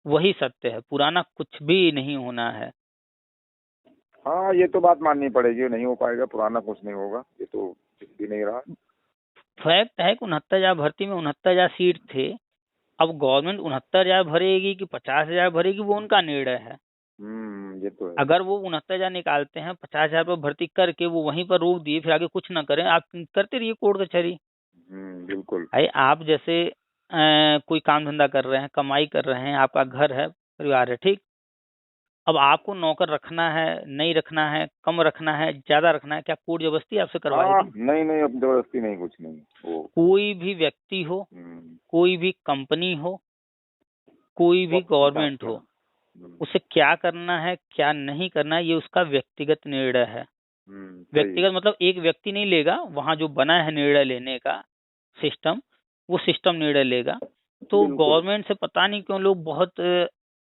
Speaker 1: वही सत्य है, पुराना कुछ भी नहीं होना है।
Speaker 2: हाँ ये तो बात माननी पड़ेगी, नहीं हो पाएगा, पुराना कुछ नहीं होगा, ये तो दिख भी नहीं रहा।
Speaker 1: फैक्ट है कि 69,000 भर्ती में 69,000 सीट थे। अब गवर्नमेंट 69,000 भरेगी कि 50,000 भरेगी वो उनका निर्णय है।
Speaker 2: ये तो है।
Speaker 1: अगर वो 69,000 निकालते हैं, 50,000 पर भर्ती करके वो वहीं पर रोक दिए, फिर आगे कुछ ना करें, आप करते रहिए कोर्ट कचहरी।
Speaker 2: बिल्कुल।
Speaker 1: भाई आप जैसे कोई काम धंधा कर रहे हैं, कमाई कर रहे हैं, आपका घर है, परिवार है, ठीक। अब आपको नौकर रखना है, नहीं रखना है, कम रखना है, ज्यादा रखना है, क्या कोर्ट जबरदस्ती आपसे
Speaker 2: हाँ
Speaker 1: करवाएगी?
Speaker 2: नहीं नहीं, अब जबरदस्ती नहीं, कुछ नहीं वो।
Speaker 1: कोई भी व्यक्ति हो,
Speaker 2: हम्म,
Speaker 1: कोई भी कंपनी हो, कोई
Speaker 2: वो
Speaker 1: भी
Speaker 2: अपने हिसाब
Speaker 1: गवर्नमेंट
Speaker 2: से।
Speaker 1: हो, उसे क्या करना है क्या नहीं करना है ये उसका व्यक्तिगत निर्णय है।
Speaker 2: सही।
Speaker 1: व्यक्तिगत मतलब एक व्यक्ति नहीं लेगा, वहां जो बना है निर्णय लेने का सिस्टम, वो सिस्टम निर्णय लेगा। तो
Speaker 2: बिल्कुल।
Speaker 1: गवर्नमेंट से पता नहीं क्यों लोग बहुत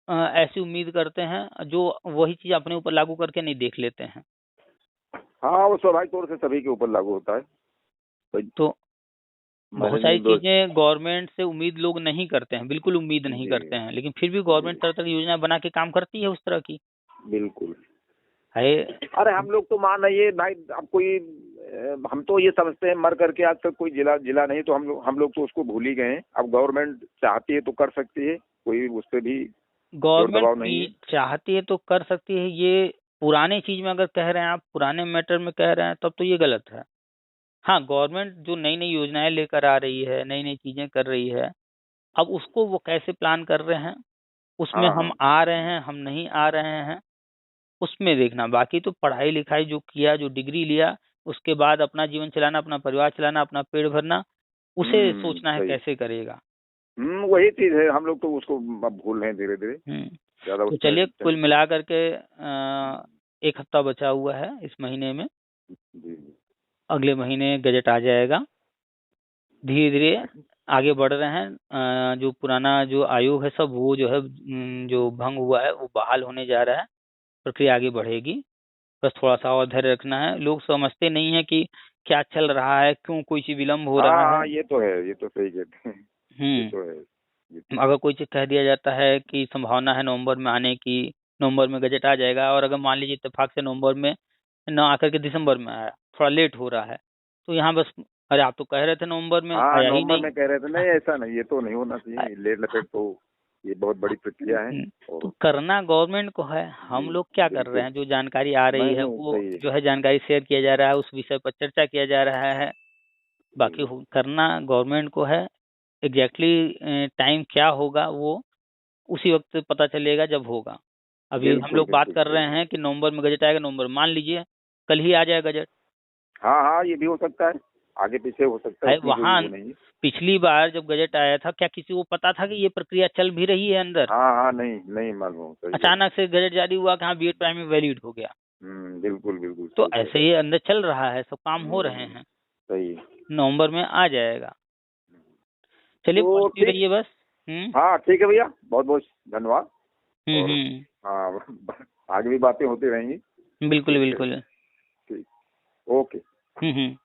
Speaker 1: ऐसी उम्मीद करते हैं जो वही चीज अपने ऊपर लागू करके नहीं देख लेते हैं।
Speaker 2: हाँ वो स्वाभाविक तौर से सभी के ऊपर लागू होता है। कोई
Speaker 1: तो बहुत सारी
Speaker 2: मैनेजमेंट दो।
Speaker 1: चीजें गवर्नमेंट से उम्मीद लोग नहीं करते हैं, बिल्कुल उम्मीद नहीं
Speaker 2: जी
Speaker 1: करते हैं, लेकिन फिर भी
Speaker 2: जी
Speaker 1: गवर्नमेंट तरह तरह की योजना बना के काम करती है उस तरह की
Speaker 2: बिल्कुल।
Speaker 1: है।
Speaker 2: अरे हम लोग तो मान रही है भाई, अब कोई हम तो ये समझते हैं मर करके आज तक कोई जिला जिला नहीं, तो हम लोग तो उसको भूल ही गए हैं। अब गवर्नमेंट चाहती है तो कर सकती है, कोई उस पर भी जोर
Speaker 1: गवर्नमेंट
Speaker 2: दबाव नहीं है।
Speaker 1: चाहती है तो कर सकती है, ये पुराने चीज में अगर कह रहे हैं आप, पुराने मैटर में कह रहे हैं, तब तो ये गलत है। हाँ, गवर्नमेंट जो नई नई योजनाएं लेकर आ रही है, नई नई चीजें कर रही है, अब उसको वो कैसे प्लान कर रहे हैं, उसमें
Speaker 2: हाँ
Speaker 1: हम
Speaker 2: हाँ
Speaker 1: आ रहे हैं हम नहीं आ रहे हैं, उसमें देखना। बाकी तो पढ़ाई लिखाई जो किया, जो डिग्री लिया, उसके बाद अपना जीवन चलाना, अपना परिवार चलाना, अपना पेट भरना, उसे सोचना है
Speaker 2: सही।
Speaker 1: कैसे करेगा।
Speaker 2: वही चीज है, हम लोग तो उसको अब भूल रहे हैं धीरे धीरे,
Speaker 1: हम्म
Speaker 2: ज्यादा
Speaker 1: तो
Speaker 2: उसमें
Speaker 1: चलिए, कुल मिला करके 1 हफ्ता बचा हुआ है इस महीने में,
Speaker 2: जी जी।
Speaker 1: अगले महीने गजट आ जाएगा। धीरे धीरे आगे बढ़ रहे हैं। जो पुराना जो आयोग है सब वो जो है जो भंग हुआ है वो बहाल होने जा रहा है, प्रक्रिया आगे बढ़ेगी। बस थोड़ा सा और धैर्य रखना है, लोग समझते नहीं है कि क्या चल रहा है, क्यों कोई चीज विलम्ब हो
Speaker 2: हाँ
Speaker 1: रहा है।
Speaker 2: हाँ ये तो है, ये तो सही कहते हैं। ये
Speaker 1: हम्म
Speaker 2: तो है। ये
Speaker 1: अगर कोई चीज कह दिया जाता है कि संभावना है नवंबर में आने की, नवंबर में गजट आ जाएगा, और अगर मान लीजिए इत्तेफाक से नवंबर में न आकर के दिसंबर में आया, थोड़ा लेट हो रहा है, तो यहाँ बस अरे आप तो कह रहे थे नवंबर में,
Speaker 2: हाँ
Speaker 1: आया ही
Speaker 2: नवंबर
Speaker 1: नहीं।
Speaker 2: में कह रहे थे, नहीं ऐसा नहीं, ये तो नहीं होना चाहिए लेट लपेट तो, ये बहुत बड़ी प्रक्रिया है।
Speaker 1: तो
Speaker 2: और
Speaker 1: करना गवर्नमेंट को है, हम
Speaker 2: जी
Speaker 1: लोग क्या कर रहे
Speaker 2: बिल्कुल।
Speaker 1: हैं, जो जानकारी आ रही
Speaker 2: नहीं
Speaker 1: है
Speaker 2: नहीं
Speaker 1: वो
Speaker 2: सही है।
Speaker 1: जो है जानकारी शेयर किया जा रहा है, उस विषय पर चर्चा किया जा रहा है। बाकी
Speaker 2: जी
Speaker 1: करना गवर्नमेंट को है। एग्जैक्टली टाइम क्या होगा वो उसी वक्त पता चलेगा जब होगा। अभी हम
Speaker 2: बिल्कुल
Speaker 1: लोग बात
Speaker 2: बिल्कुल
Speaker 1: कर रहे हैं कि नवंबर में गजट आएगा, नवंबर मान लीजिए कल ही आ जाए गजट।
Speaker 2: हाँ हाँ, ये भी हो सकता है, आगे पीछे हो सकता है,
Speaker 1: है
Speaker 2: इसमें कोई
Speaker 1: वहाँ
Speaker 2: वो नहीं है।
Speaker 1: पिछली बार जब गजट आया था, क्या किसी को पता था कि ये प्रक्रिया चल भी रही है अंदर?
Speaker 2: हाँ हाँ, नहीं नहीं मालूम, सही है।
Speaker 1: अचानक से गजट जारी हुआ कि हाँ बीएड प्राइमरी वैलिड हो गया।
Speaker 2: बिल्कुल बिल्कुल
Speaker 1: तो
Speaker 2: सही कह
Speaker 1: ऐसे
Speaker 2: रहे
Speaker 1: ही अंदर चल रहा है, सब काम
Speaker 2: हैं।
Speaker 1: हो रहे हैं,
Speaker 2: सही है।
Speaker 1: नवंबर में आ जाएगा। चलिए
Speaker 2: तो
Speaker 1: पॉजिटिव
Speaker 2: ठीक,
Speaker 1: रहिए बस।
Speaker 2: हाँ ठीक है भैया, बहुत बहुत धन्यवाद। और
Speaker 1: हम्म।
Speaker 2: हाँ, आगे भी बातें होती रहेंगी।
Speaker 1: बिल्कुल
Speaker 2: ठीक है,
Speaker 1: बिल्कुल।
Speaker 2: ठीक, ओके।
Speaker 1: हम्म।